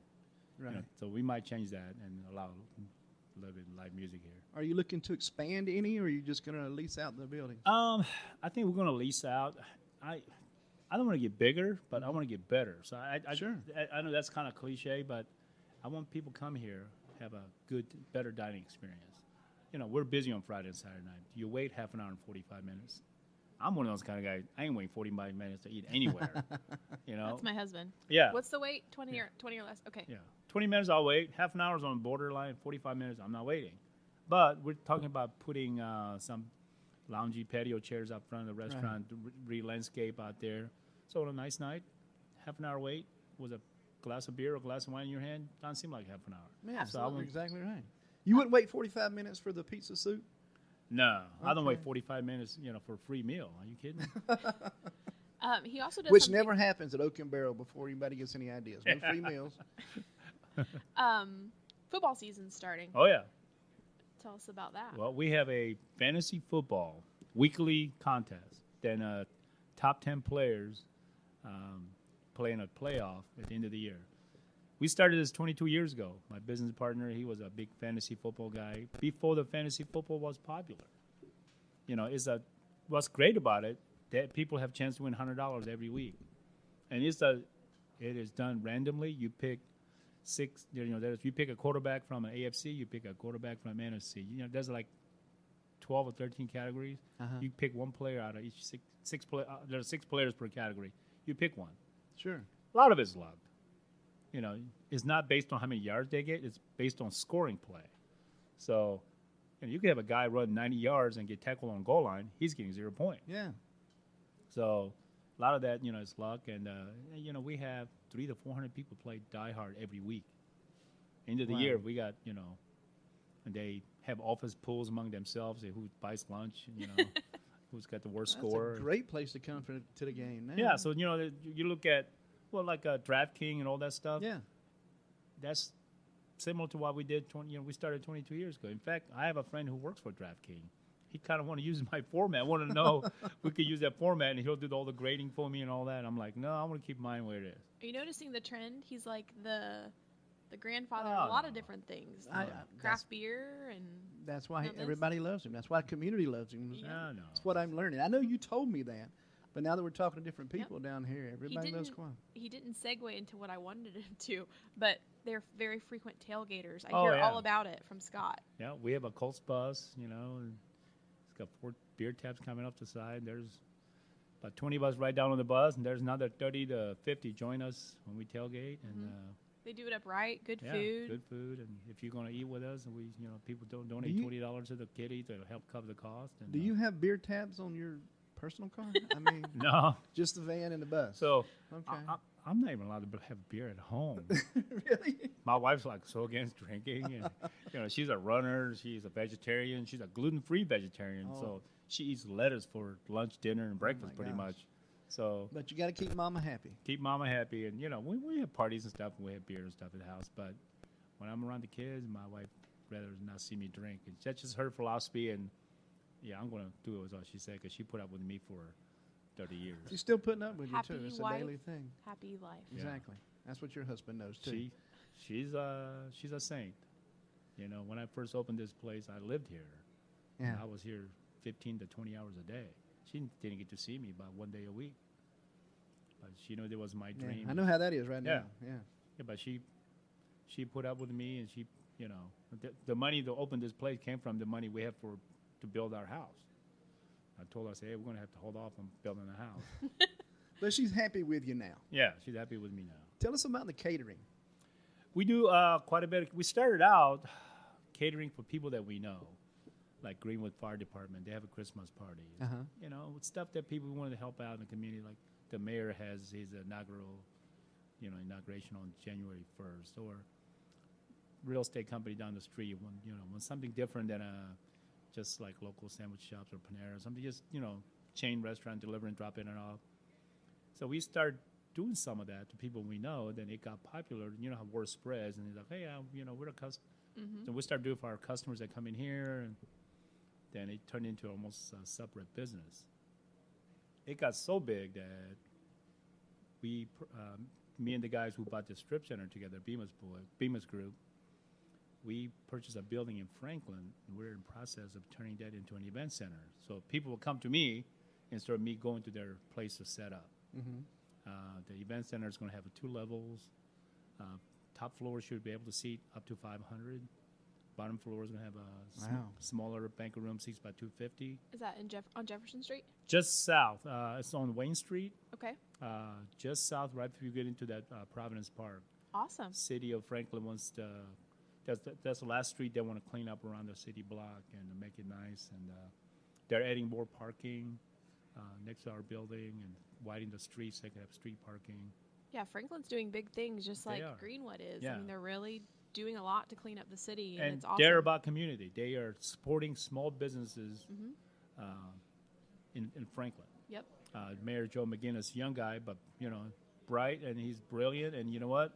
Right. You know, so we might change that and allow a little bit of live music here. Are you looking to expand any, or are you just going to lease out the building? I think we're going to lease out. I don't want to get bigger, but I want to get better. So Sure. I know that's kind of cliche, but I want people to come here, have a better dining experience. You know, we're busy on Friday and Saturday night. You wait half an hour and 45 minutes. I'm one of those kind of guys. I ain't waiting 45 minutes to eat anywhere. You know. That's my husband. Yeah. What's the wait? 20 or less? Okay. Yeah. 20 minutes I'll wait. Half an hour's on the borderline. 45 minutes I'm not waiting. But we're talking about putting some loungy patio chairs up front of the restaurant, re-landscape out there. So on a nice night, half an hour wait with a glass of beer or a glass of wine in your hand, doesn't seem like half an hour. Yeah, So I absolutely, want- exactly right. You wouldn't wait 45 minutes for the pizza soup? No, I don't wait Okay. 45 minutes, you know, for a free meal. Are you kidding? He also does Which something- never happens at Oaken Barrel before anybody gets any ideas. No free meals. Football season's starting. Oh, yeah. Tell us about that. Well, we have a fantasy football weekly contest. Then top 10 players play in a playoff at the end of the year. We started this 22 years ago. My business partner, he was a big fantasy football guy before the fantasy football was popular. You know, what's great about it that people have a chance to win $100 every week, and it is done randomly. You pick six. You know, you pick a quarterback from an AFC, you pick a quarterback from an NFC. You know, there's like 12 or 13 categories. You pick one player out of each six. There are 6 players per category. You pick one. Sure. A lot of it's luck. You know, it's not based on how many yards they get. It's based on scoring play. So, you could have a guy run 90 yards and get tackled on goal line. He's getting 0 points. Yeah. So, a lot of that, you know, is luck. And, we have 300 to 400 people play Die Hard every week. End of the Wow. year, we got, and they have office pools among themselves. Who buys lunch, who's got the worst That's score. a great place to come to the game now. Yeah, so, you look at, like DraftKings and all that stuff. Yeah. That's similar to what we did. We started 22 years ago. In fact, I have a friend who works for DraftKings. He kind of want to use my format. I want to know if we could use that format, and he'll do all the grading for me and all that. I'm like, no, I want to keep mine where it is. Are you noticing the trend? He's like the grandfather Oh, of a lot of no. different things. That's- Craft beer and That's why Now this- everybody loves him. That's why the community loves him. Yeah. No. That's what I'm learning. I know you told me that, but now that we're talking to different people down here, everybody loves Quan. he didn't segue into what I wanted him to, but they're very frequent tailgaters. I Oh, hear yeah. all about it from Scott. Yeah, we have a Colts bus, and it's got 4 beer taps coming up the side. There's about 20 of us right down on the bus, and there's another 30 to 50 join us when we tailgate. And They do it up right. Good yeah, food. good food. And if you're going to eat with us, and people don't donate you- $20 to the kitty to help cover the cost. And, Do you have beer tabs on your personal car? I mean, No. just the van and the bus. So Okay. I'm not even allowed to have beer at home. Really? My wife's like so against drinking, and she's a runner. She's a vegetarian. She's a gluten-free vegetarian. Oh. So she eats lettuce for lunch, dinner, and breakfast, my pretty gosh. much. So But you got to keep Mama happy. keep mama happy, and we have parties and stuff, and we have beer and stuff at the house. But when I'm around the kids, my wife rather not see me drink. And that's just her philosophy, and yeah, I'm gonna do it. Was all she said, because she put up with me for 30 years. She's still putting up with Happy you too. It's wife. a daily thing. Happy life. Yeah. Exactly. That's what your husband knows too. She's a saint. When I first opened this place, I lived here. Yeah. I was here 15 to 20 hours a day. She didn't get to see me about one day a week. But she knew that was my Yeah. dream. I know how that is right Yeah. now. Yeah. Yeah, but she put up with me, and the money to open this place came from the money we have to build our house. I told her, I said, hey, we're going to have to hold off on building the house. But she's happy with you now. Yeah, she's happy with me now. Tell us about the catering. We do quite a bit. We started out catering for people that we know, like Greenwood Fire Department. They have a Christmas party. With stuff that people wanted to help out in the community. Like the mayor has his inauguration on January 1st, or real estate company down the street when something different than just like local sandwich shops or Panera, something just chain restaurant delivering, drop in and off. So we start doing some of that to people we know. Then it got popular. You know how word spreads, and it's like, hey, we're a customer. So we start doing it for our customers that come in here, and then it turned into almost a separate business. It got so big that me and the guys who bought the strip center together, Bemis Group, we purchased a building in Franklin, and we're in process of turning that into an event center. So people will come to me instead of me going to their place to set up. The event center is going to have 2 levels. Top floor should be able to seat up to 500. Bottom floor is going to have a smaller banquet room, seats by 250. Is that on Jefferson Street? Just south. It's on Wayne Street. Okay. Just south, right before you get into that Providence Park. Awesome. City of Franklin wants to. That's the last street they want to clean up around the city block and make it nice. And they're adding more parking next to our building and widening the streets so they can have street parking. Yeah, Franklin's doing big things just like are. Greenwood is. Yeah. I mean, they're really doing a lot to clean up the city, And it's awesome. they're about community. They are supporting small businesses in Franklin. Yep. Mayor Joe McGinnis, young guy, but bright, and he's brilliant. And you know what?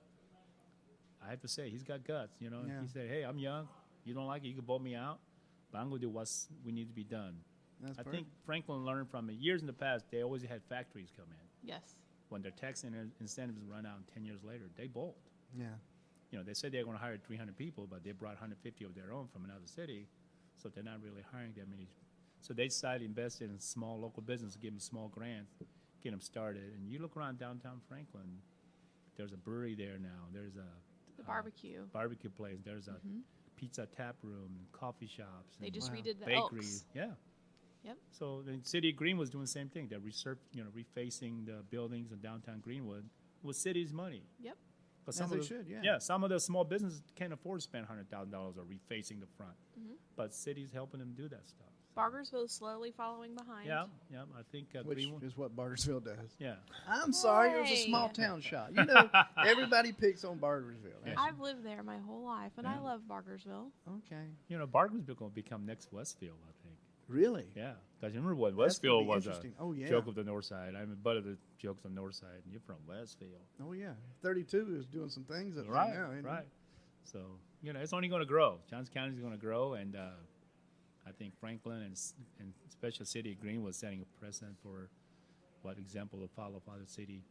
I have to say, he's got guts. He said, "Hey, I'm young. You don't like it, you can vote me out, but I'm going to do what we need to be done." That's I perfect. think Franklin learned from it. Years in the past, they always had factories come in. Yes. When their tax incentives run out 10 years later, they bolt. Yeah. They said they're going to hire 300 people, but they brought 150 of their own from another city, so they're not really hiring that many. So they decided to invest in small local business, give them small grants, get them started. And you look around downtown Franklin, there's a brewery there now. There's a barbecue place. There's a pizza tap room, coffee shops. They and just redid the bakeries. Elks. Yeah. Yep. So the city of Greenwood's doing the same thing. They're refacing the buildings in downtown Greenwood with city's money. Yep. But As they should, yeah. Some of the small businesses can't afford to spend $100,000 or refacing the front, but city's helping them do that stuff. Bargersville's slowly following behind. Yeah. I think Which Greenwood. is what Bargersville does. Yeah. I'm sorry, it was a Hey. small town shot. Everybody picks on Bargersville. Yeah. I've lived there my whole life, and I love Bargersville. Okay. Bargansville going to become next Westfield, I think. Really? Yeah. Because remember what That's gonna Westfield be was a interesting. Oh, yeah. joke of the North Side. I'm a butt of the jokes on the North Side, and you're from Westfield. Oh, yeah. 32 is doing some things up Right. there now. Ain't it? Right. So, it's only going to grow. Johnson County is going to grow, and I think Franklin and special city of Greenwood is setting a precedent for what example to follow for other city.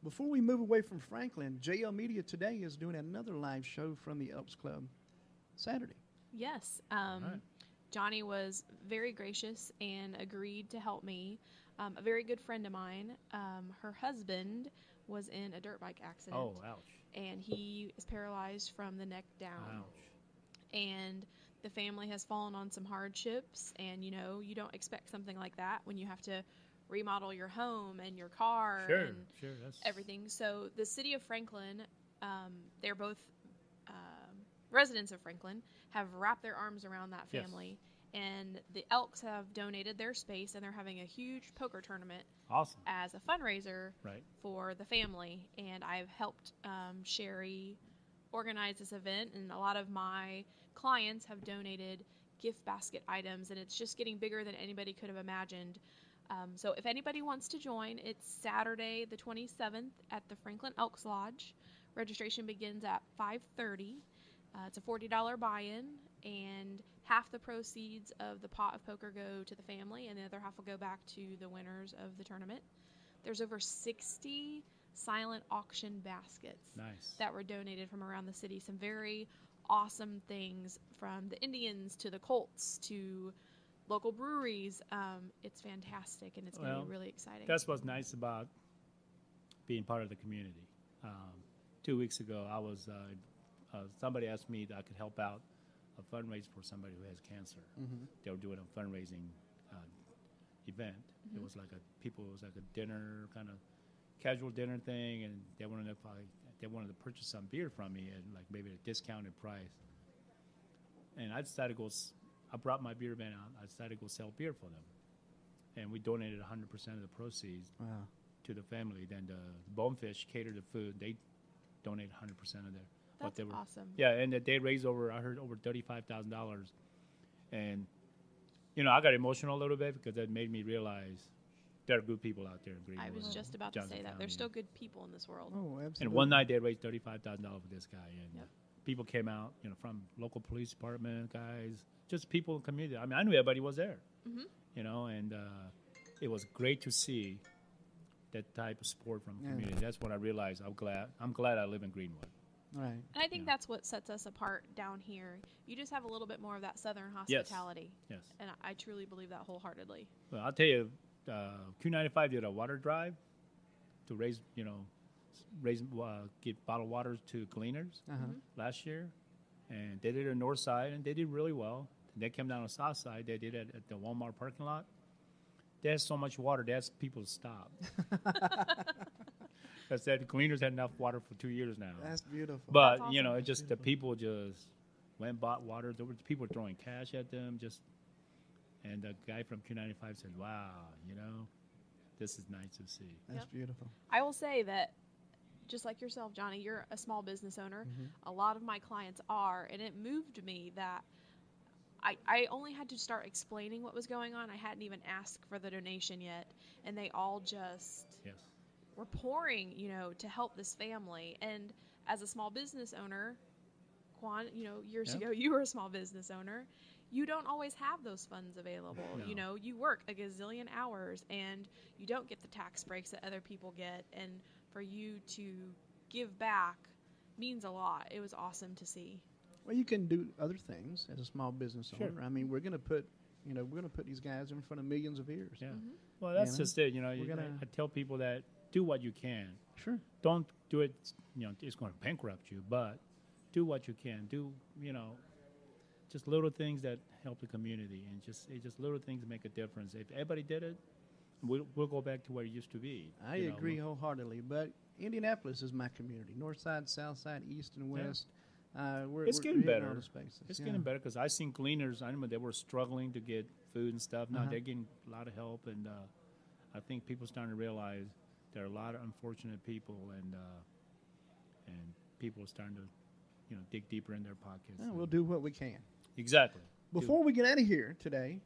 Before we move away from Franklin, JL Media today is doing another live show from the Elks Club Saturday. Yes. right. Johnny was very gracious and agreed to help me. A very good friend of mine, her husband was in a dirt bike accident. Oh, ouch. And he is paralyzed from the neck down. Ouch. And the family has fallen on some hardships. And, you don't expect something like that when you have to remodel your home and your car and That's everything. So the city of Franklin, they're both residents of Franklin, have wrapped their arms around that Yes. family. And the Elks have donated their space, and they're having a huge poker tournament awesome. as a fundraiser Right. for the family. And I've helped Sherry organize this event, and a lot of my clients have donated gift basket items, and it's just getting bigger than anybody could have imagined. So if anybody wants to join, it's Saturday the 27th at the Franklin Elks Lodge. Registration begins at 5:30. It's a $40 buy-in, and half the proceeds of the pot of poker go to the family, and the other half will go back to the winners of the tournament. There's over 60 silent auction baskets Nice. that were donated from around the city. Some very awesome things, from the Indians to the Colts to local breweries. It's fantastic, and it's going to Well, be really exciting. That's what's nice about being part of the community. 2 weeks ago, I was somebody asked me that I could help out a fundraiser for somebody who has cancer. They were doing a fundraising event. It was like a dinner, kind of casual dinner thing, and they wanted to purchase some beer from me at like maybe a discounted price. And I decided to go. I brought my beer van out. I decided to go sell beer for them, and we donated 100% of the proceeds to the family. Then the Bonefish catered the food. They donate 100% of their. That's awesome. Yeah, and they raised over $35,000, and I got emotional a little bit because that made me realize there are good people out there in Greenwood. I was just about to Johnson say that. County. There's still good people in this world. Oh, absolutely. And one night they raised $35,000 for this guy, and Yep. people came out, from local police department guys, just people in the community. I mean, I knew everybody was there, and it was great to see that type of support from the community. That's when I realized I'm glad I live in Greenwood. Right. And I think that's what sets us apart down here. You just have a little bit more of that southern hospitality. Yes. And I truly believe that wholeheartedly. Well, I'll tell you, Q95 did a water drive to give bottled waters to cleaners last year, and they did it on the north side, and they did really well. They came down the south side. They did it at the Walmart parking lot. They had so much water, they asked people to stop. I said the cleaners had enough water for 2 years now. That's beautiful. But That's awesome. it just the people just went and bought water. There were people throwing cash at them. And the guy from Q95 said, "Wow, this is nice to see." That's Yep. beautiful. I will say that, just like yourself, Johnny, you're a small business owner. A lot of my clients are, and it moved me that I only had to start explaining what was going on. I hadn't even asked for the donation yet, and they all just Yes. were pouring, to help this family. And as a small business owner, Quan, years ago, you were a small business owner. You don't always have those funds available. No. You work a gazillion hours, and you don't get the tax breaks that other people get. And for you to give back means a lot. It was awesome to see. Well, you can do other things as a small business owner. I mean, we're going to put these guys in front of millions of ears. Yeah. Well, that's just it. gonna- I tell people that do what you can. Sure. Don't do it. It's going to bankrupt you, but do what you can. Do just little things that help the community, and just little things that make a difference. If everybody did it, we'll go back to where it used to be. I agree wholeheartedly. But Indianapolis is my community. North side, south side, east and west. It's getting hitting better. all the spaces. It's getting better because I seen cleaners. I remember they were struggling to get food and stuff. Now they're getting a lot of help, and I think people are starting to realize there are a lot of unfortunate people, and people are starting to, dig deeper in their pockets. Yeah, we'll do what we can. Exactly. Before we get out of here today,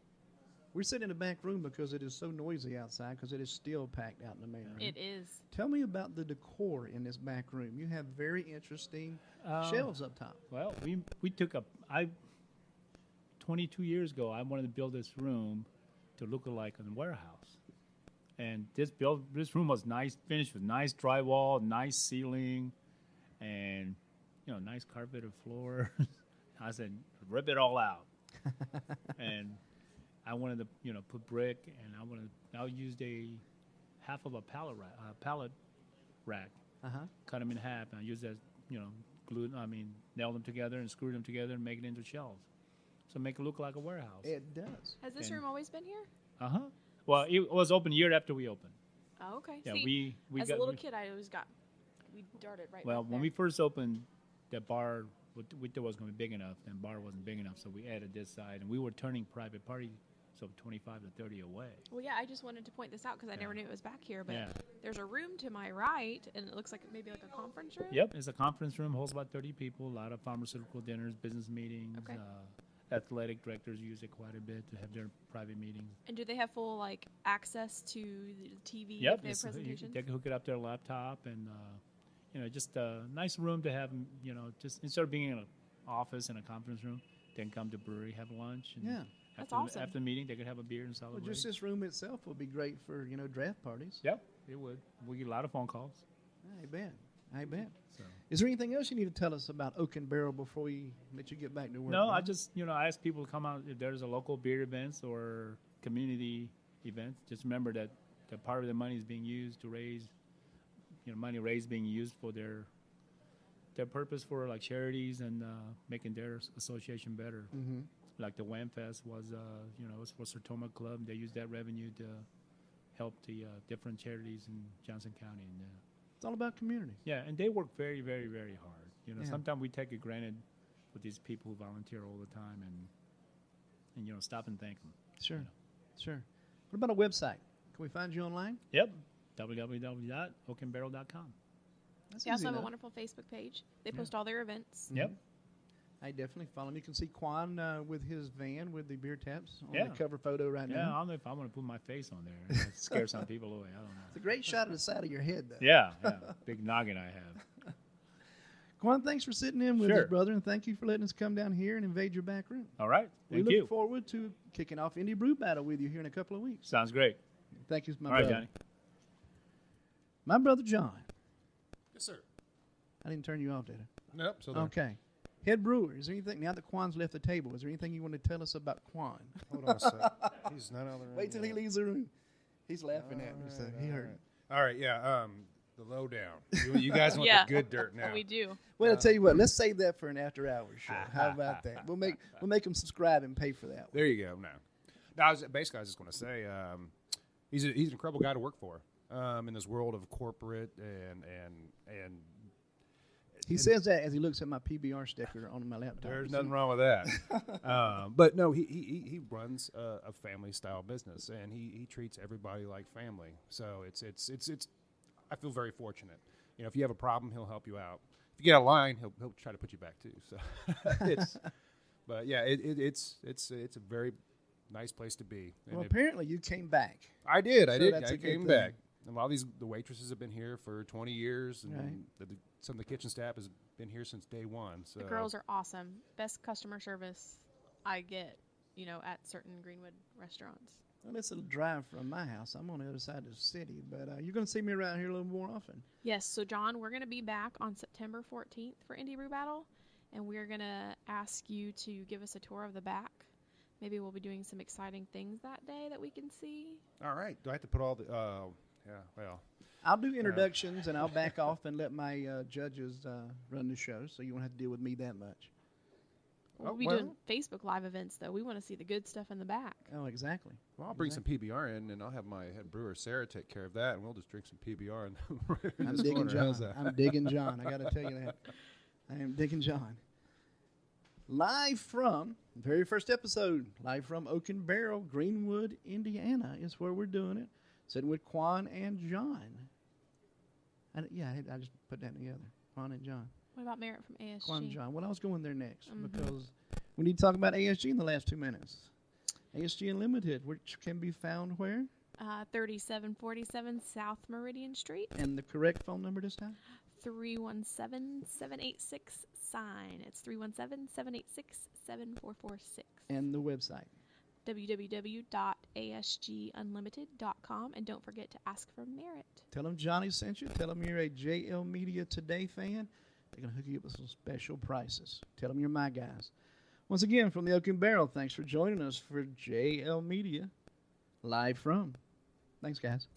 we're sitting in the back room because it is so noisy outside because it is still packed out in the main room. It is. Tell me about the decor in this back room. You have very interesting shelves up top. Well, we took 22 years ago, I wanted to build this room to look like a warehouse. And this room was nice, finished with nice drywall, nice ceiling, and nice carpeted floor. I said, rip it all out. And I wanted to, put brick, and I used half of a pallet rack, cut them in half, and I used that, nailed them together and screwed them together and make it into shelves. So make it look like a warehouse. It does. Has this room always been here? Well, it was open a year after we opened. Oh, okay. Yeah, See, we as got, a little kid, I always we darted right well, back when there. we first opened, that bar, we thought wasn't going to be big enough, and bar wasn't big enough, so we added this side, and we were turning private parties, so 25 to 30 away. Well, yeah, I just wanted to point this out because I never knew it was back here. But Yeah. there's a room to my right, and it looks like maybe like a conference room. Yep, it's a conference room, holds about 30 people, a lot of pharmaceutical dinners, business meetings. Okay. Athletic directors use it quite a bit to have their private meetings. And do they have full like access to the TV Yep, if they have it's- presentations? they can hook it up to their laptop, and just a nice room to have. Just instead of being in an office in a conference room, they can come to brewery, have lunch. And Yeah. That's after awesome. After the meeting, they could have a beer and Well, celebrate. just this room itself would be great for draft parties. Yep, it would. We get a lot of phone calls. I bet. I bet. So. Is there anything else you need to tell us about Oaken Barrel before we let you get back to work? No, I man? just I ask people to come out if there's a local beer events or community events. Just remember that part of the money is being used to raise, money raised being used for their purpose for like charities and making their association better. Mm-hmm. Like the Wham Fest was, it was for Sertoma Club. They used that revenue to help the different charities in Johnson County. And It's all about community. yeah, and they work very, very, very hard. Yeah. Sometimes we take it granted with these people who volunteer all the time, and stop and thank them. Sure. Sure. What about a website? Can we find you online? Yep, www.oakenbarrel.com. That's They also easy have a enough. wonderful Facebook page. They post all their events. Yep. I definitely follow him. You can see Quan with his van with the beer taps on Yeah. the cover photo right Yeah, I now. don't know if I want to put my face on there. It scare some people away. I don't know. It's a great shot of the side of your head, though. Yeah, big noggin I have. Quan, thanks for sitting in with Sure. us, brother, and thank you for letting us come down here and invade your back room. All right, We thank look you. forward to kicking off Indie Brew Battle with you here in a couple of weeks. Sounds great. Thank you, my All right, brother. Johnny. My brother John. Yes, sir. I didn't turn you off, did I? Nope. So there. Okay. Head brewer, is there anything, now that Quan's left the table, is there anything you want to tell us about Quan? Hold on a sec. He's not out of the room. Wait till he yet. leaves the room. He's laughing at me, so he heard. All right, yeah. The lowdown. You guys want Yeah. the good dirt now. We do. Well, I'll tell you what. Let's save that for an after-hours show. How about that? We'll make them subscribe and pay for that one. There you go. No, I was just going to say he's an incredible guy to work for in this world of corporate and He says that as he looks at my PBR sticker on my laptop. there's nothing wrong with that. But no, he runs a family style business and he treats everybody like family. So it's I feel very fortunate. If you have a problem, he'll help you out. If you get out of line, he'll try to put you back too. So but yeah, it's a very nice place to be. And Well, apparently you came back. I did. So that's I a good came thing. back. And a lot of the waitresses have been here for 20 years, and Right. some of the kitchen staff has been here since day one. So The girls are awesome. Best customer service I get, at certain Greenwood restaurants. Well, it's a drive from my house. I'm on the other side of the city, but you're going to see me around here a little more often. Yes, so John, we're going to be back on September 14th for Indie Brew Battle, and we're going to ask you to give us a tour of the back. Maybe we'll be doing some exciting things that day that we can see. all right. Do I have to put all the? Yeah. Well. I'll do introductions, and I'll back off and let my judges run the show, so you won't have to deal with me that much. We'll Oh, be well. doing Facebook Live events, though. We want to see the good stuff in the back. Oh, exactly. Well, I'll bring some PBR in, and I'll have my head brewer Sarah take care of that, and we'll just drink some PBR. In I'm this digging corner. John. How's that? I'm digging John. I got to tell you that. I am digging John. Live from the very first episode, live from Oaken Barrel, Greenwood, Indiana, is where we're doing it. Sitting with Quan and John. I just put that together. Quan and John. What about Merritt from ASG? Quan and John. Well, I was going there next Mhm. because we need to talk about ASG in the last 2 minutes. ASG Unlimited, which can be found where? 3747 South Meridian Street, And the correct phone number this time? 317-786-SIGN. It's 317-786-7446. And the website. www.asgunlimited.com. And don't forget to ask for Merritt. Tell them Johnny sent you. Tell them you're a JL Media Today fan. They're going to hook you up with some special prices. Tell them you're my guys. Once again, from the Oaken Barrel, thanks for joining us for JL Media, live from. Thanks, guys.